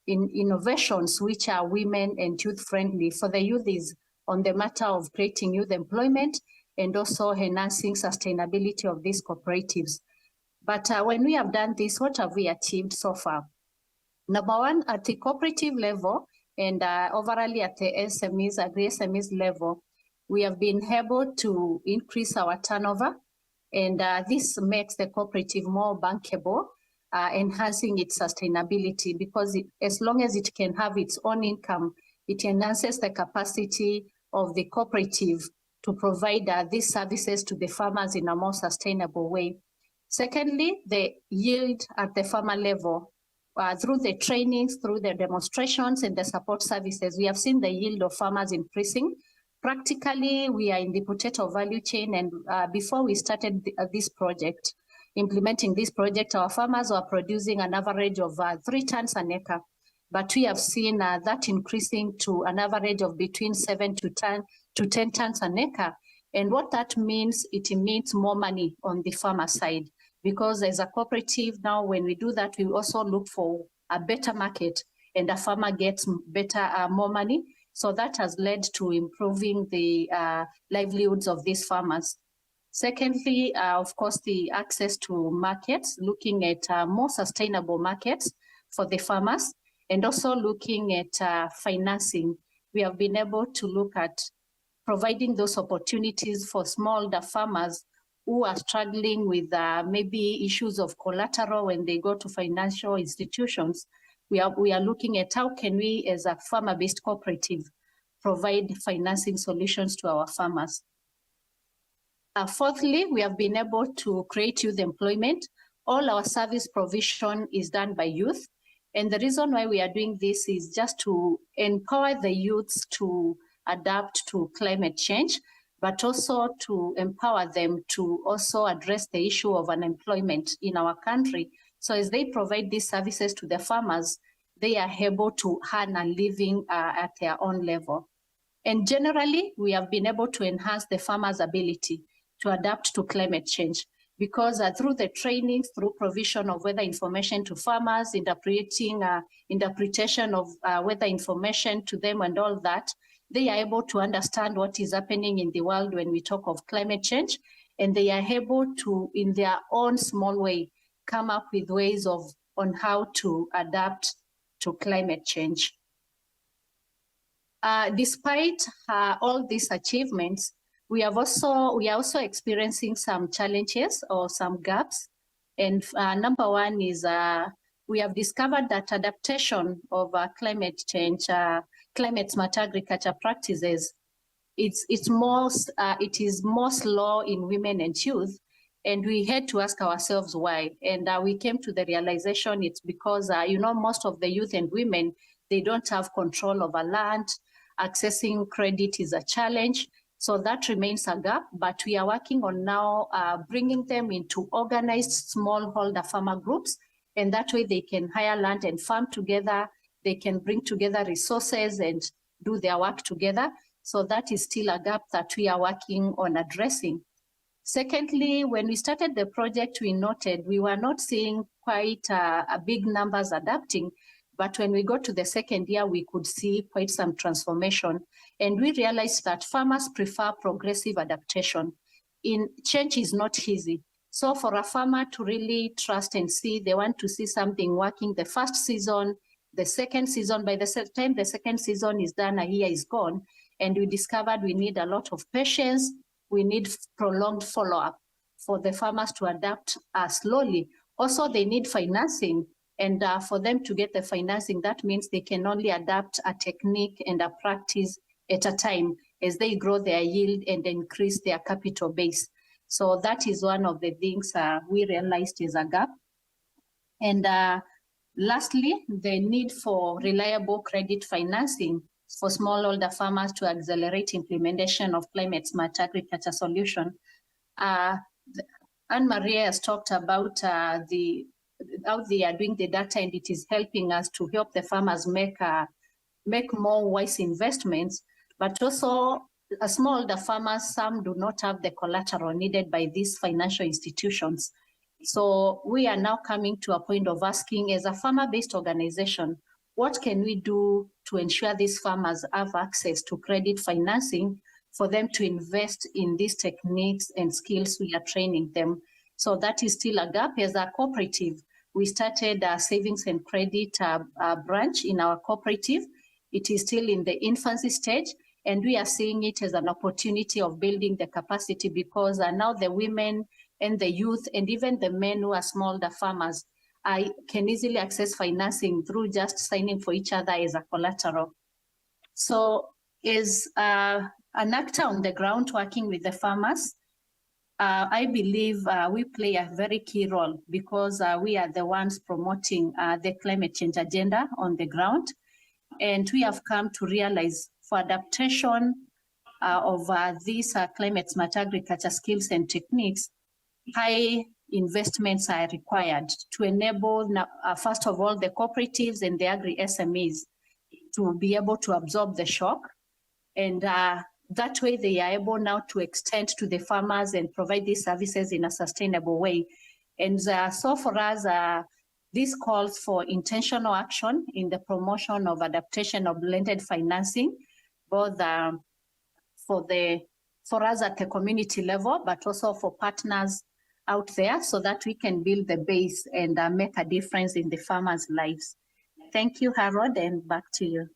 innovations which are women and youth friendly. For the youth is on the matter of creating youth employment and also enhancing sustainability of these cooperatives. But when we have done this, what have we achieved so far? Number one, at the cooperative level and overall at the SMEs, agri-SMEs level, we have been able to increase our turnover, and this makes the cooperative more bankable, enhancing its sustainability, because as long as it can have its own income, it enhances the capacity of the cooperative to provide these services to the farmers in a more sustainable way. Secondly, the yield at the farmer level. Through the trainings, through the demonstrations and the support services, we have seen the yield of farmers increasing. Practically, we are in the potato value chain, and before we started this project, implementing this project, our farmers were producing an average of 3 tons an acre. But we have seen that increasing to an average of between 7 to 10 tons an acre. And what that means, it means more money on the farmer side. Because as a cooperative now, when we do that, we also look for a better market, and the farmer gets better, more money. So that has led to improving the livelihoods of these farmers. Secondly, of course, the access to markets, looking at more sustainable markets for the farmers, and also looking at financing. We have been able to look at providing those opportunities for smallholder farmers who are struggling with maybe issues of collateral when they go to financial institutions. We are looking at how can we, as a farmer-based cooperative, provide financing solutions to our farmers. Fourthly, we have been able to create youth employment. All our service provision is done by youth. And the reason why we are doing this is just to empower the youths to adapt to climate change, but also to empower them to also address the issue of unemployment in our country. So as they provide these services to the farmers, they are able to earn a living at their own level. And generally, we have been able to enhance the farmers' ability to adapt to climate change, because through the trainings, through provision of weather information to farmers, interpretation of weather information to them and all that, they are able to understand what is happening in the world when we talk of climate change, and they are able to, in their own small way, come up with ways on how to adapt to climate change. Despite all these achievements, we are also experiencing some challenges or some gaps. And number one is we have discovered that adaptation of climate change, climate smart agriculture practices, it is more slow in women and youth. And we had to ask ourselves why. And we came to the realization it's because, most of the youth and women, they don't have control over land. Accessing credit is a challenge. So that remains a gap, but we are working on now bringing them into organized smallholder farmer groups. And that way they can hire land and farm together. They can bring together resources and do their work together. So that is still a gap that we are working on addressing. Secondly, when we started the project, we noted we were not seeing quite a big numbers adapting. But when we got to the second year, we could see quite some transformation. And we realized that farmers prefer progressive adaptation. Change is not easy. So for a farmer to really trust and see, they want to see something working the first season, the second season. By the time the second season is done, a year is gone. And we discovered we need a lot of patience. We need prolonged follow-up for the farmers to adapt slowly. Also, they need financing. And for them to get the financing, that means they can only adapt a technique and a practice at a time as they grow their yield and increase their capital base. So that is one of the things we realized is a gap. And lastly, the need for reliable credit financing for smallholder farmers to accelerate implementation of climate smart agriculture solution. Anne-Marie has talked about how they are doing the data, and it is helping us to help the farmers make more wise investments. But also, smallholder farmers, some do not have the collateral needed by these financial institutions. So we are now coming to a point of asking, as a farmer-based organization, what can we do to ensure these farmers have access to credit financing for them to invest in these techniques and skills we are training them? So that is still a gap. As a cooperative, we started a savings and credit branch in our cooperative. It is still in the infancy stage, and we are seeing it as an opportunity of building the capacity, because now the women and the youth and even the men who are smallholder farmers can easily access financing through just signing for each other as a collateral. So as an actor on the ground working with the farmers, I believe we play a very key role because we are the ones promoting the climate change agenda on the ground. And we have come to realize for adaptation of these climate smart agriculture skills and techniques, high investments are required to enable, first of all, the cooperatives and the agri-SMEs to be able to absorb the shock. And that way they are able now to extend to the farmers and provide these services in a sustainable way. And so for us, this calls for intentional action in the promotion of adaptation of blended financing, both for us at the community level, but also for partners out there so that we can build the base and make a difference in the farmers' lives. Thank you, Harold, and back to you.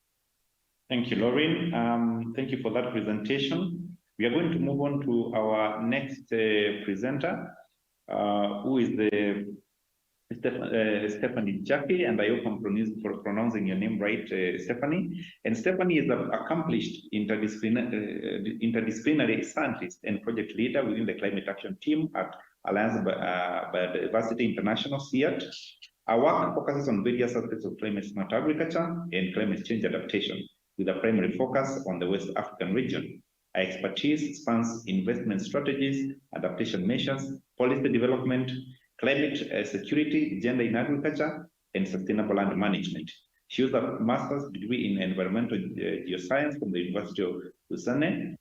Thank you, Lauren. Thank you for that presentation. We are going to move on to our next presenter, who is Stephanie Jackie, and I hope I'm pronouncing your name right, Stephanie. And Stephanie is an accomplished interdisciplinary scientist and project leader within the climate action team at Alliance of Biodiversity International, SEAT. Our work focuses on various aspects of climate smart agriculture and climate change adaptation, with a primary focus on the West African region. Our expertise spans investment strategies, adaptation measures, policy development, climate security, gender in agriculture, and sustainable land management. She has a master's degree in environmental geoscience from the University of Lausanne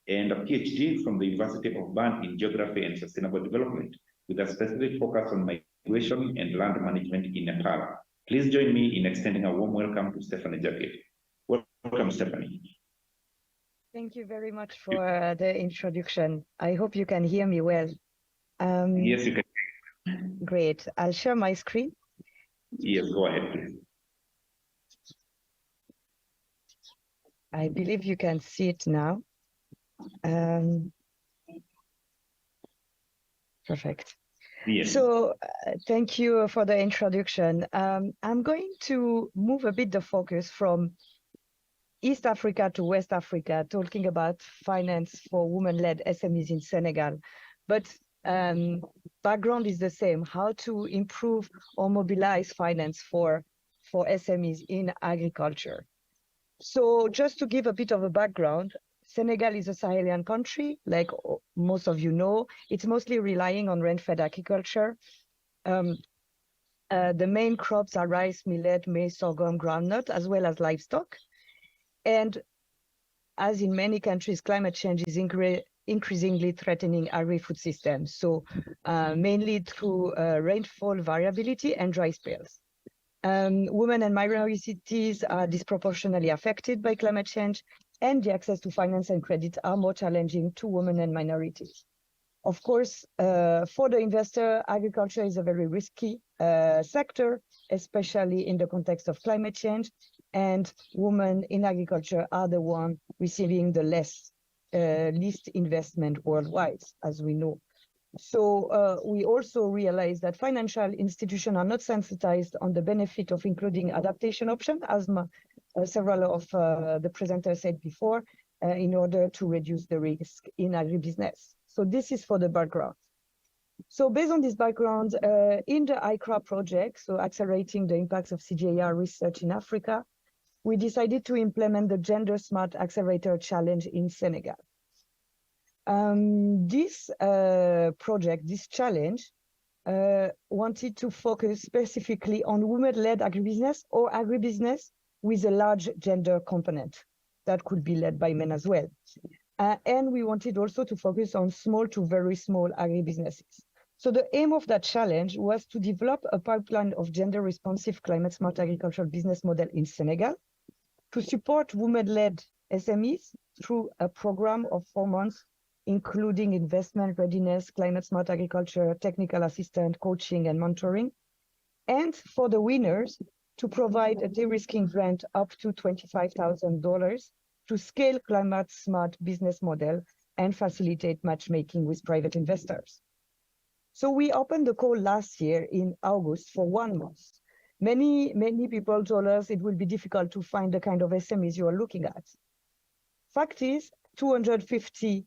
and a PhD from the University of Bern in geography and sustainable development, with a specific focus on migration and land management in Nepal. Please join me in extending a warm welcome to Stephanie Jackie. Welcome, Stephanie. Thank you very much for the introduction. I hope you can hear me well. Yes, you can. Great. I'll share my screen. Yes, go ahead, please. I believe you can see it now. Perfect. Yes. So thank you for the introduction. I'm going to move a bit the focus from East Africa to West Africa, talking about finance for women-led SMEs in Senegal. But background is the same, how to improve or mobilize finance for SMEs in agriculture. So just to give a bit of a background, Senegal is a Sahelian country, like most of you know. It's mostly relying on rain-fed agriculture. The main crops are rice, millet, maize, sorghum, groundnut, as well as livestock. And as in many countries, climate change is increasingly threatening agri-food systems. So mainly through rainfall variability and dry spells. Women and minorities are disproportionately affected by climate change, and the access to finance and credit are more challenging to women and minorities. Of course, for the investor, agriculture is a very risky sector, especially in the context of climate change, and women in agriculture are the ones receiving the least investment worldwide, as we know. So we also realize that financial institutions are not sensitized on the benefit of including adaptation option, as several of the presenters said before, in order to reduce the risk in agribusiness. So this is for the background. So based on this background, in the ICRA project, so accelerating the impacts of CGIAR research in Africa, we decided to implement the Gender Smart Accelerator Challenge in Senegal. This project, this challenge, wanted to focus specifically on women-led agribusiness or agribusiness with a large gender component that could be led by men as well. And we wanted also to focus on small to very small agribusinesses. So the aim of that challenge was to develop a pipeline of gender-responsive climate-smart agricultural business model in Senegal, to support women-led SMEs through a program of 4 months, including investment readiness, climate-smart agriculture, technical assistance, coaching, and mentoring, and for the winners to provide a de-risking grant up to $25,000 to scale climate-smart business model and facilitate matchmaking with private investors. So we opened the call last year in August for 1 month. Many people told us it will be difficult to find the kind of SMEs you are looking at. Fact is, 250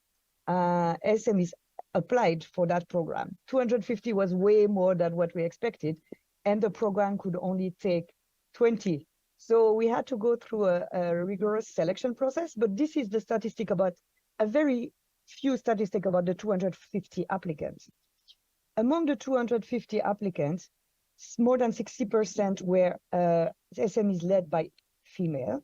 SMEs applied for that program. 250 was way more than what we expected, and the program could only take 20. So we had to go through a rigorous selection process, but this is the statistic about, a very few statistic about the 250 applicants. Among the 250 applicants, more than 60% were SMEs led by female.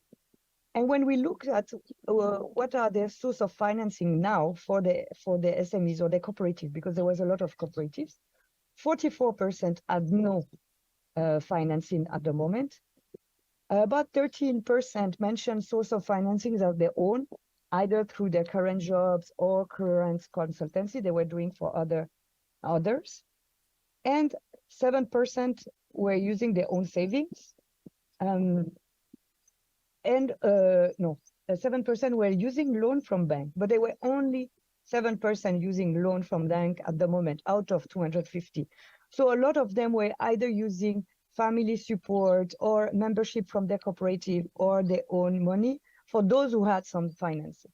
And when we look at what are their source of financing now for the SMEs or the cooperative, because there was a lot of cooperatives, 44% had no financing at the moment. About 13% mentioned source of financing of their own, either through their current jobs or current consultancy they were doing for others. And 7% were using their own savings. 7% were using loan from bank, but they were only 7% using loan from bank at the moment out of 250. So a lot of them were either using family support or membership from their cooperative or their own money for those who had some financing.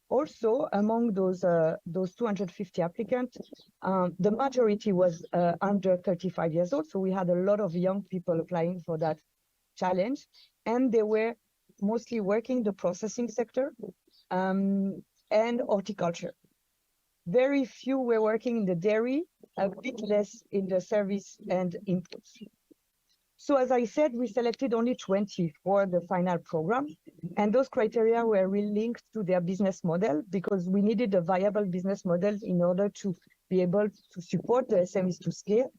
Also, among those 250 applicants, the majority was under 35 years old. So we had a lot of young people applying for that challenge, and they were mostly working the processing sector and horticulture. Very few were working in the dairy, a bit less in the service and inputs. So as I said, we selected only 20 for the final program, and those criteria were really linked to their business model because we needed a viable business model in order to be able to support the SMEs to scale.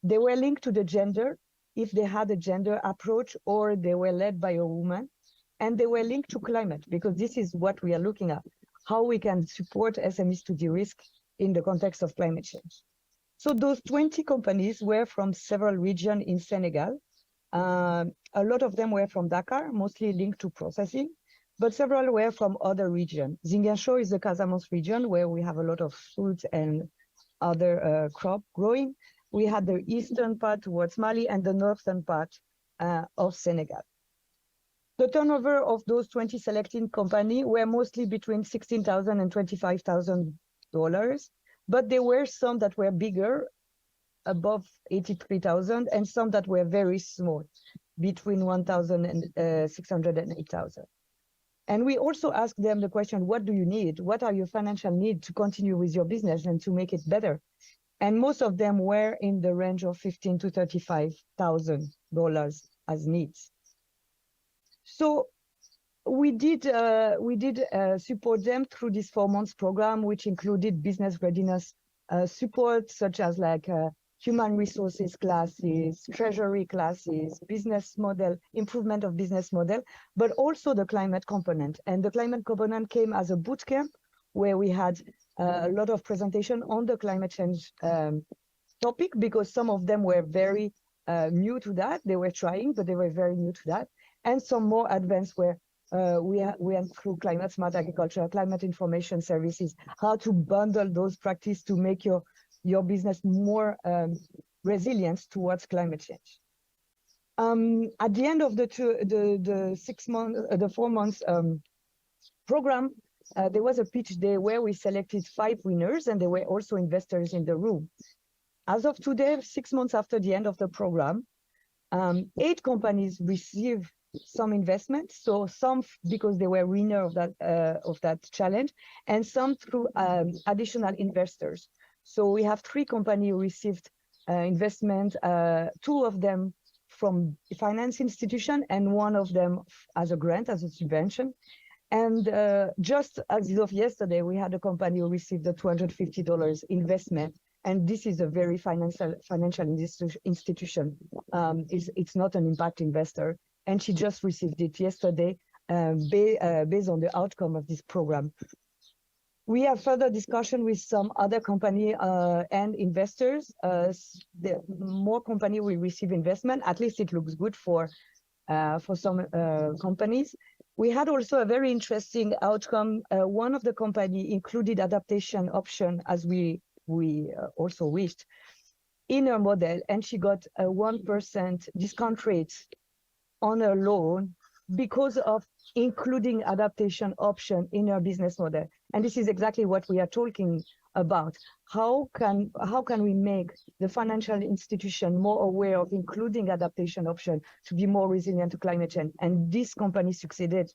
They were linked to the gender, if they had a gender approach or they were led by a woman, and they were linked to climate because this is what we are looking at, how we can support SMEs to de-risk in the context of climate change. So those 20 companies were from several regions in Senegal. A lot of them were from Dakar, mostly linked to processing, but several were from other regions. Ziguinchor is the Casamance region where we have a lot of fruit and other crop growing. We had the eastern part towards Mali and the northern part of Senegal. The turnover of those 20 selected companies were mostly between $16,000 and $25,000. But there were some that were bigger, above 83,000, and some that were very small, between 1,600 and 8,000. And we also asked them the question, what do you need? What are your financial needs to continue with your business and to make it better? And most of them were in the range of $15,000 to $35,000 as needs. So we did support them through this 4 months program, which included business readiness support, such as like human resources classes, treasury classes, business model, improvement of business model, but also the climate component. And the climate component came as a boot camp where we had a lot of presentation on the climate change topic, because some of them were very new to that. They were trying, but they were very new to that. And some more advanced where we went through climate smart agriculture, climate information services, how to bundle those practices to make your business more resilient towards climate change. At the end of the 4 months program, there was a pitch day where we selected 5 winners, and there were also investors in the room. As of today, 6 months after the end of the program, 8 companies received some investment, so some because they were winner of that challenge, and some through additional investors. So we have 3 companies who received investment, 2 of them from finance institution, and 1 of them as a grant, as a subvention. And just as of yesterday, we had a company who received the $250 investment. And this is a very financial institution. It's not an impact investor. And she just received it yesterday based on the outcome of this program. We have further discussion with some other company and investors. The more company will receive investment, at least it looks good for some companies. We had also a very interesting outcome. One of the company included adaptation option, as we also wished, in her model, and she got a 1% discount rate on her loan because of including adaptation option in our business model. And this is exactly what we are talking about. How can we make the financial institution more aware of including adaptation option to be more resilient to climate change? And this company succeeded,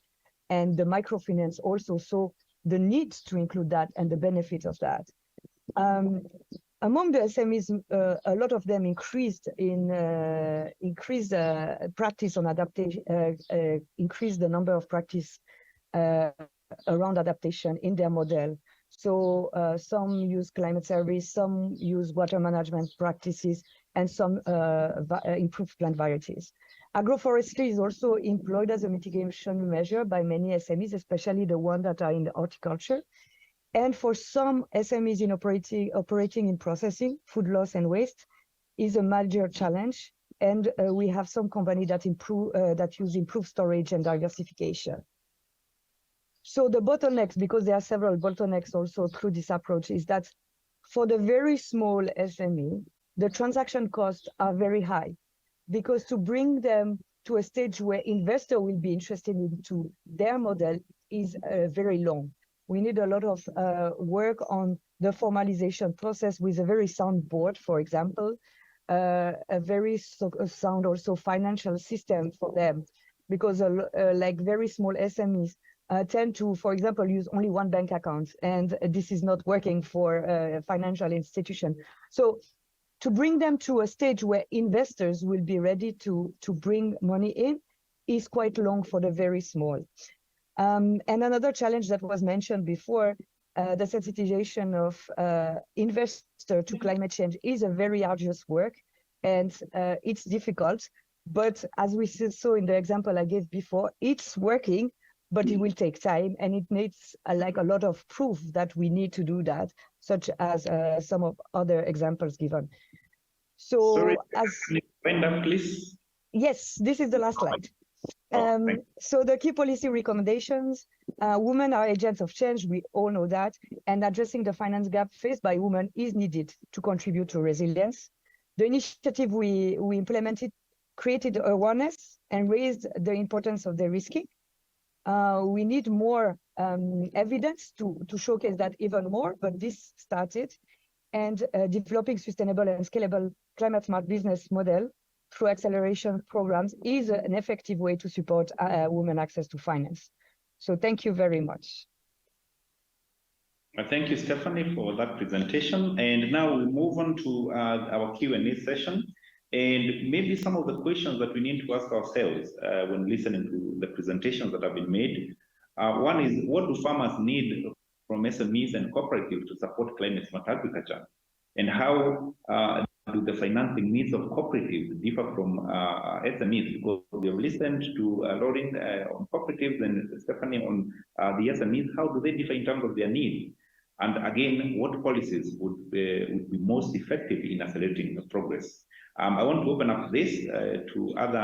and the microfinance also saw the need to include that and the benefit of that. Among the SMEs, a lot of them increased practice on adaptation, increased the number of practice around adaptation in their model. So some use climate service, some use water management practices, and some improve plant varieties. Agroforestry is also employed as a mitigation measure by many SMEs, especially the ones that are in the horticulture. And for some SMEs in operating in processing, food loss and waste is a major challenge. And we have some companies that use improved storage and diversification. So the bottlenecks, because there are several bottlenecks also through this approach, is that for the very small SME, the transaction costs are very high, because to bring them to a stage where investor will be interested into their model is very long. We need a lot of work on the formalization process with a very sound board, for example, a very sound also financial system for them, because like very small SMEs tend to, for example, use only one bank account, and this is not working for a financial institution. So to bring them to a stage where investors will be ready to bring money in is quite long for the very small. And another challenge that was mentioned before, the sensitization of investor to climate change is a very arduous work, and it's difficult. But as we saw in the example I gave before, it's working, but it will take time, and it needs a lot of proof that we need to do that, such as some of other examples given. So, sorry, wind up, please. Yes, this is the last slide. So the key policy recommendations, women are agents of change, we all know that, and addressing the finance gap faced by women is needed to contribute to resilience. The initiative we implemented created awareness and raised the importance of the risking. We need more evidence to showcase that even more, but this started. And developing sustainable and scalable climate smart business model through acceleration programs is an effective way to support women access to finance. So thank you very much. Thank you, Stephanie, for that presentation. And now we move on to our Q&A session. And maybe some of the questions that we need to ask ourselves when listening to the presentations that have been made. One is, what do farmers need from SMEs and cooperatives to support climate smart agriculture? And how do the financing needs of cooperatives differ from SMEs? Because we have listened to Lauren on cooperatives and Stephanie on the SMEs. How do they differ in terms of their needs? And again, what policies would be most effective in accelerating the progress? I want to open up this to other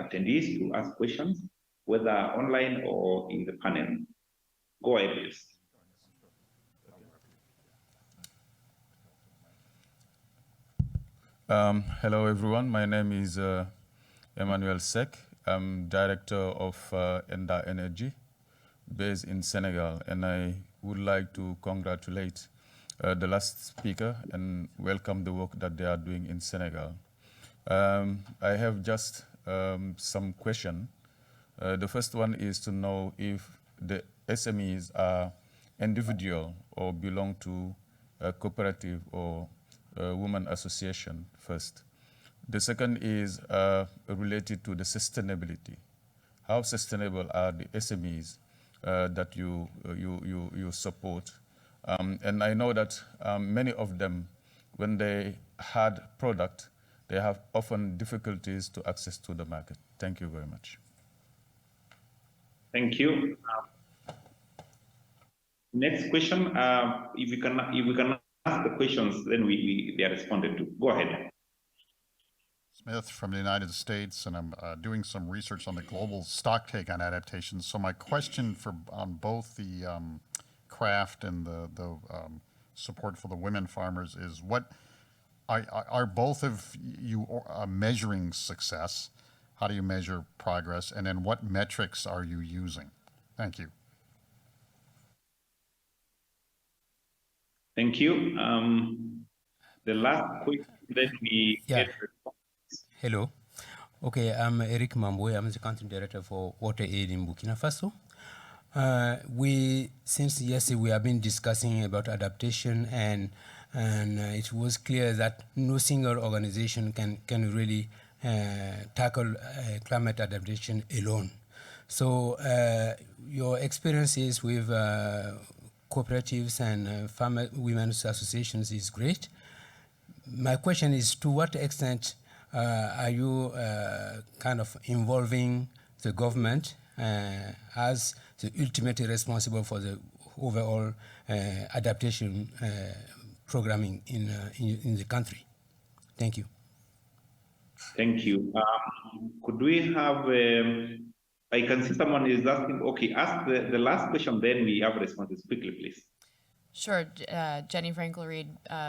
attendees to ask questions, whether online or in the panel. Go ahead, please. Hello, everyone. My name is Emmanuel Sek. I'm director of Enda Energy, based in Senegal, and I would like to congratulate the last speaker and welcome the work that they are doing in Senegal. I have just some questions. The first one is to know if the SMEs are individual or belong to a cooperative or a women association first. The second is related to the sustainability. How sustainable are the SMEs that you support? And I know that many of them, when they had product, they have often difficulties to access to the market. Thank you very much. Thank you. Next question. If we can ask the questions, then they are responded to. Go ahead. Smith from the United States, and I'm doing some research on the global stocktake on adaptation. So my question on both the craft and the support for the women farmers is, what are both of you measuring success? How do you measure progress? And then what metrics are you using? Thank you. Thank you. The last question that we get. Hello. Okay, I'm Eric Mamboy. I'm the country director for Water Aid in Burkina Faso. Since yesterday, we have been discussing about adaptation, and it was clear that no single organization can really tackle climate adaptation alone. So your experiences with cooperatives and farmer women's associations is great. My question is, to what extent are you kind of involving the government as the ultimately responsible for the overall adaptation programming in the country? Thank you. Thank you. Could we have, I can see someone is asking, okay, ask the last question, then we have responses quickly, please. Sure. Jenny Frankel-Reed,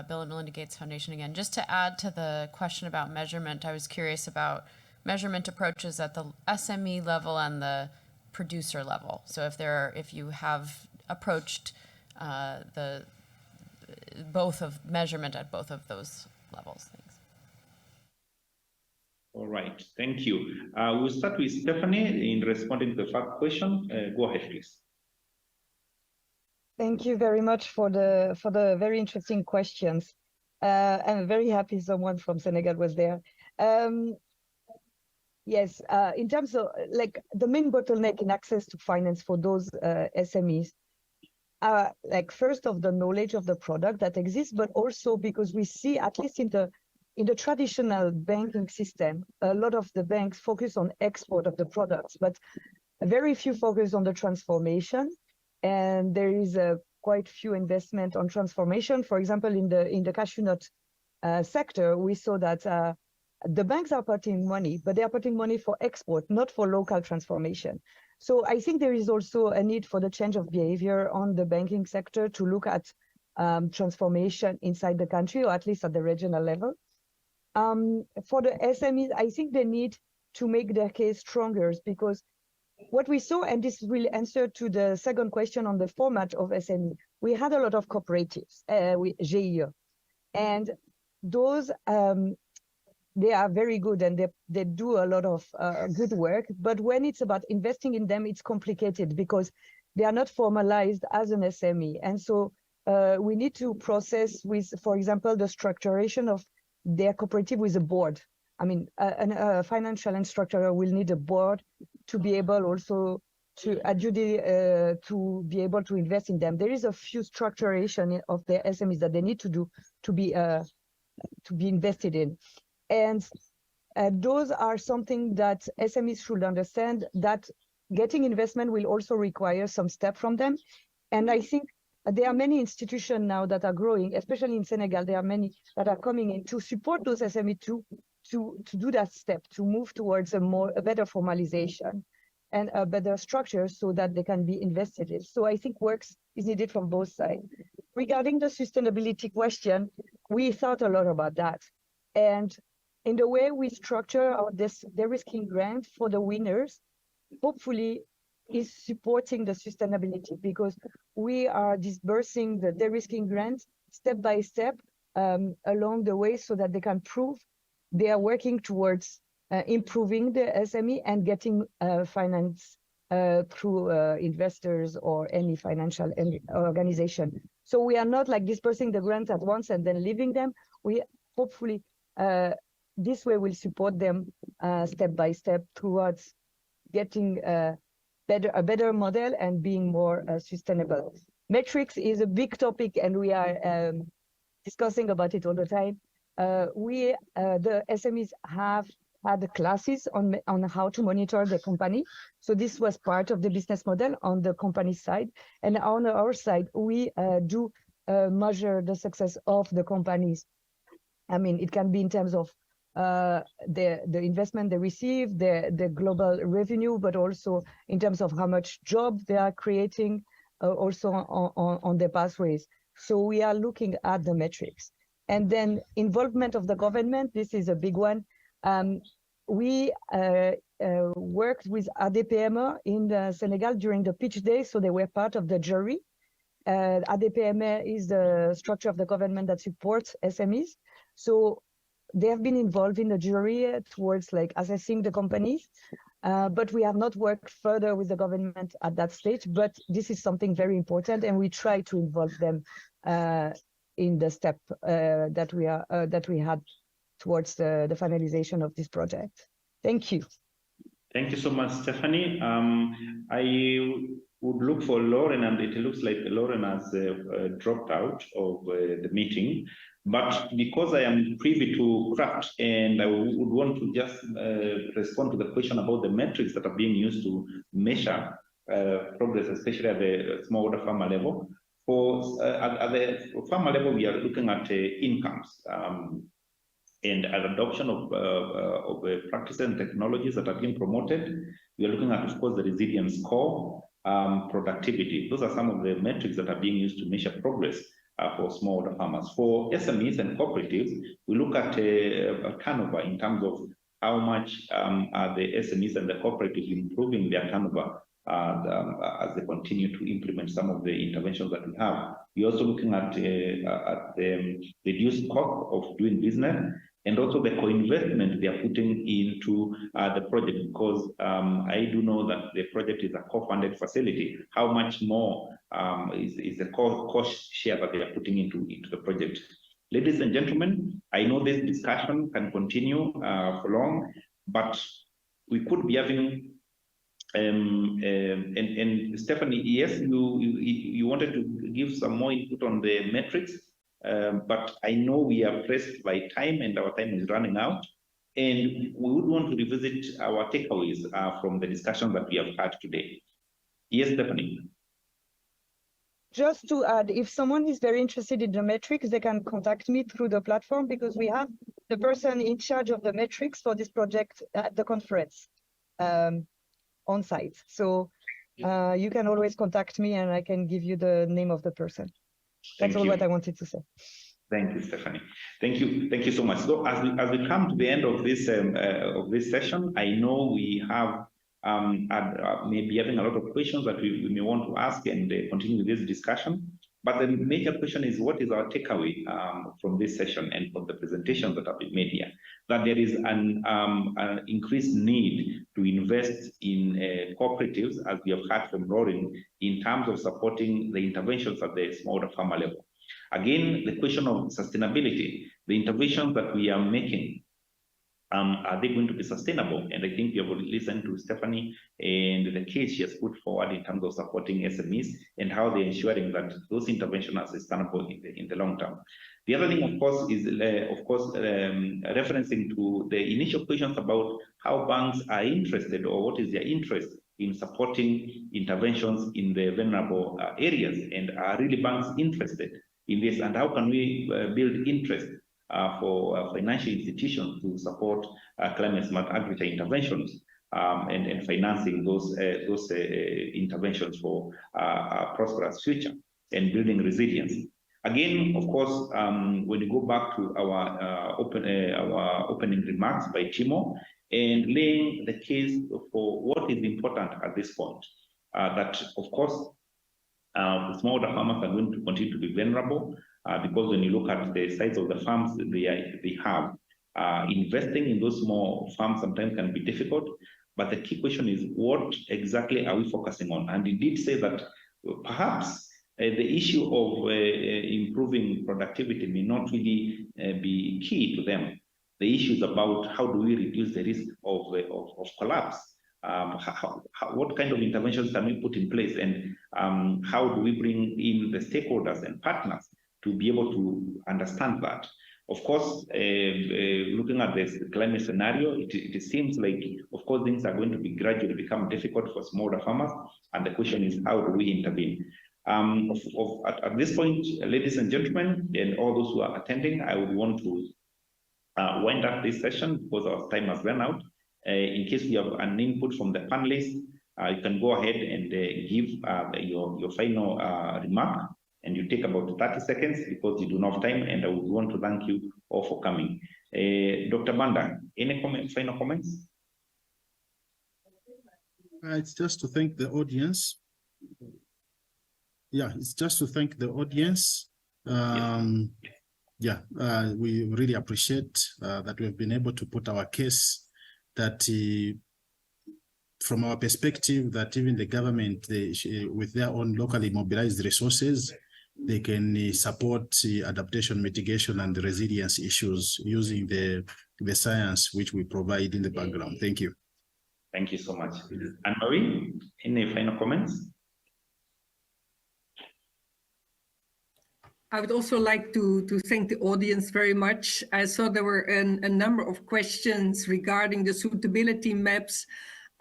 Bill and Melinda Gates Foundation again. Just to add to the question about measurement, I was curious about measurement approaches at the SME level and the producer level. So if you have approached both of measurement at both of those levels. Thanks. All right, thank you. We'll start with Stephanie in responding to the first question. Go ahead, please. Thank you very much for the very interesting questions. I'm very happy someone from Senegal was there. Yes, in terms of like the main bottleneck in access to finance for those SMEs, like first of the knowledge of the product that exists, but also because we see, at least in the traditional banking system, a lot of the banks focus on export of the products, but very few focus on the transformation. And there is quite few investment on transformation. For example, in the cashew nut sector, we saw that the banks are putting money, but they are putting money for export, not for local transformation. So I think there is also a need for the change of behavior on the banking sector to look at transformation inside the country, or at least at the regional level. For the SMEs, I think they need to make their case stronger, because what we saw, and this will answer to the second question on the format of SME, we had a lot of cooperatives, GIE, and those, they are very good and they do a lot of good work, but when it's about investing in them, it's complicated because they are not formalized as an SME. And so we need to process with, for example, the structuration of their cooperative with a board. I mean, a financial instructor will need a board to be able also to to be able to invest in them. There is a few structuration of the SMEs that they need to do to be invested in, and those are something that SMEs should understand, that getting investment will also require some step from them. And I think there are many institutions now that are growing, especially in Senegal. There are many that are coming in to support those SMEs to do that step, to move towards a better formalization and a better structure so that they can be invested in. So I think work is needed from both sides. Regarding the sustainability question, we thought a lot about that. And in the way we structure our de-risking grant for the winners, hopefully is supporting the sustainability, because we are disbursing the de-risking grant step by step along the way so that they can prove they are working towards improving the SME and getting finance through investors or any financial organization. So we are not like dispersing the grant at once and then leaving them. We hopefully this way will support them step by step towards getting a better model and being more sustainable. Metrics is a big topic, and we are discussing about it all the time. The SMEs have had the classes on how to monitor the company. So this was part of the business model on the company side. And on our side, we do measure the success of the companies. I mean, it can be in terms of the investment they receive, the global revenue, but also in terms of how much job they are creating, also on their pathways. So we are looking at the metrics. And then involvement of the government, this is a big one. we worked with ADPME in Senegal during the pitch day, so they were part of the jury. ADPME is the structure of the government that supports SMEs. So they have been involved in the jury towards like assessing the companies, but we have not worked further with the government at that stage. But this is something very important, and we try to involve them in the step that we had towards the finalization of this project. Thank you. Thank you so much, Stephanie. I would look for Lauren, and it looks like Lauren has dropped out of the meeting. But because I am privy to craft, and I would want to just respond to the question about the metrics that are being used to measure progress, especially at the smallholder farmer level. At the farmer level, we are looking at incomes and adoption of practices and technologies that are being promoted. We are looking at, of course, the resilience score, productivity. Those are some of the metrics that are being used to measure progress for smallholder farmers. For SMEs and cooperatives, we look at a turnover in terms of how much are the SMEs and the cooperatives improving their turnover as they continue to implement some of the interventions that we have. We're also looking at the reduced cost of doing business, and also the co-investment they are putting into the project, because I do know that the project is a co-funded facility. How much more is the cost share that they are putting into the project? Ladies and gentlemen, I know this discussion can continue for long, but we could be having and Stephanie, yes, you wanted to give some more input on the metrics, but I know we are pressed by time and our time is running out, and we would want to revisit our takeaways from the discussion that we have had today. Yes, Stephanie. Just to add, if someone is very interested in the metrics, they can contact me through the platform, because we have the person in charge of the metrics for this project at the conference on site. So you can always contact me and I can give you the name of the person. That's all what I wanted to say. Thank you, Stephanie. Thank you so much. So as we come to the end of this session, I know we have maybe having a lot of questions that we may want to ask and continue with this discussion. But the major question is, what is our takeaway from this session and from the presentations that have been made here? That there is an increased need to invest in cooperatives, as we have heard from Lauren, in terms of supporting the interventions at the smallholder farmer level. Again, the question of sustainability, the interventions that we are making, are they going to be sustainable? And I think you have listened to Stephanie and the case she has put forward in terms of supporting SMEs and how they're ensuring that those interventions are sustainable in the long term. The other thing, of course, is referencing to the initial questions about how banks are interested, or what is their interest in supporting interventions in the vulnerable areas, and are really banks interested in this, and how can we build interest for financial institutions to support climate smart agriculture interventions and financing those interventions for a prosperous future and building resilience. Again, of course, when you go back to our opening remarks by Timo and laying the case for what is important at this point, that of course smallholder farmers are going to continue to be vulnerable. Because when you look at the size of the farms they have, investing in those small farms sometimes can be difficult. But the key question is, what exactly are we focusing on? And he did say that perhaps the issue of improving productivity may not really be key to them. The issue is about how do we reduce the risk of collapse? What kind of interventions can we put in place? And how do we bring in the stakeholders and partners to be able to understand that? Of course, looking at this climate scenario, it seems like, of course, things are going to be gradually become difficult for smallholder farmers. And the question is, how do we intervene? At this point, ladies and gentlemen, and all those who are attending, I would want to wind up this session because our time has run out. In case we have an input from the panelists, you can go ahead and give your final remark. And you take about 30 seconds because you do not have time, and I would want to thank you all for coming. Dr. Banda, any final comments? It's just to thank the audience. Yeah, it's just to thank the audience. Yeah, we really appreciate that we've been able to put our case that from our perspective, that even the government, with their own locally mobilized resources, they can support adaptation, mitigation, and resilience issues using the science which we provide in the background. Thank you. Thank you so much. Anne-Marie, any final comments? I would also like to thank the audience very much. I saw there were a number of questions regarding the suitability maps.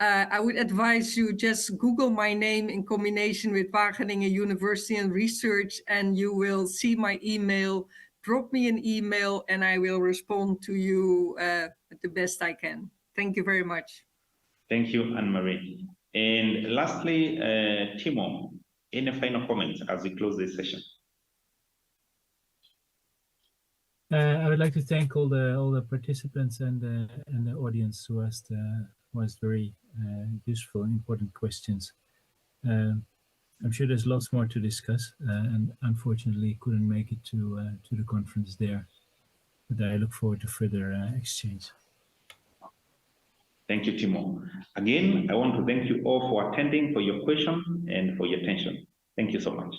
I would advise you just Google my name in combination with Wageningen University and Research, and you will see my email. Drop me an email and I will respond to you at the best I can. Thank you very much. Thank you, Anne-Marie. And lastly, Timo, any final comments as we close this session? I would like to thank all the participants and the audience who asked very useful and important questions. I'm sure there's lots more to discuss, and unfortunately couldn't make it to the conference there. But I look forward to further exchange. Thank you, Timo. Again, I want to thank you all for attending, for your questions, and for your attention. Thank you so much.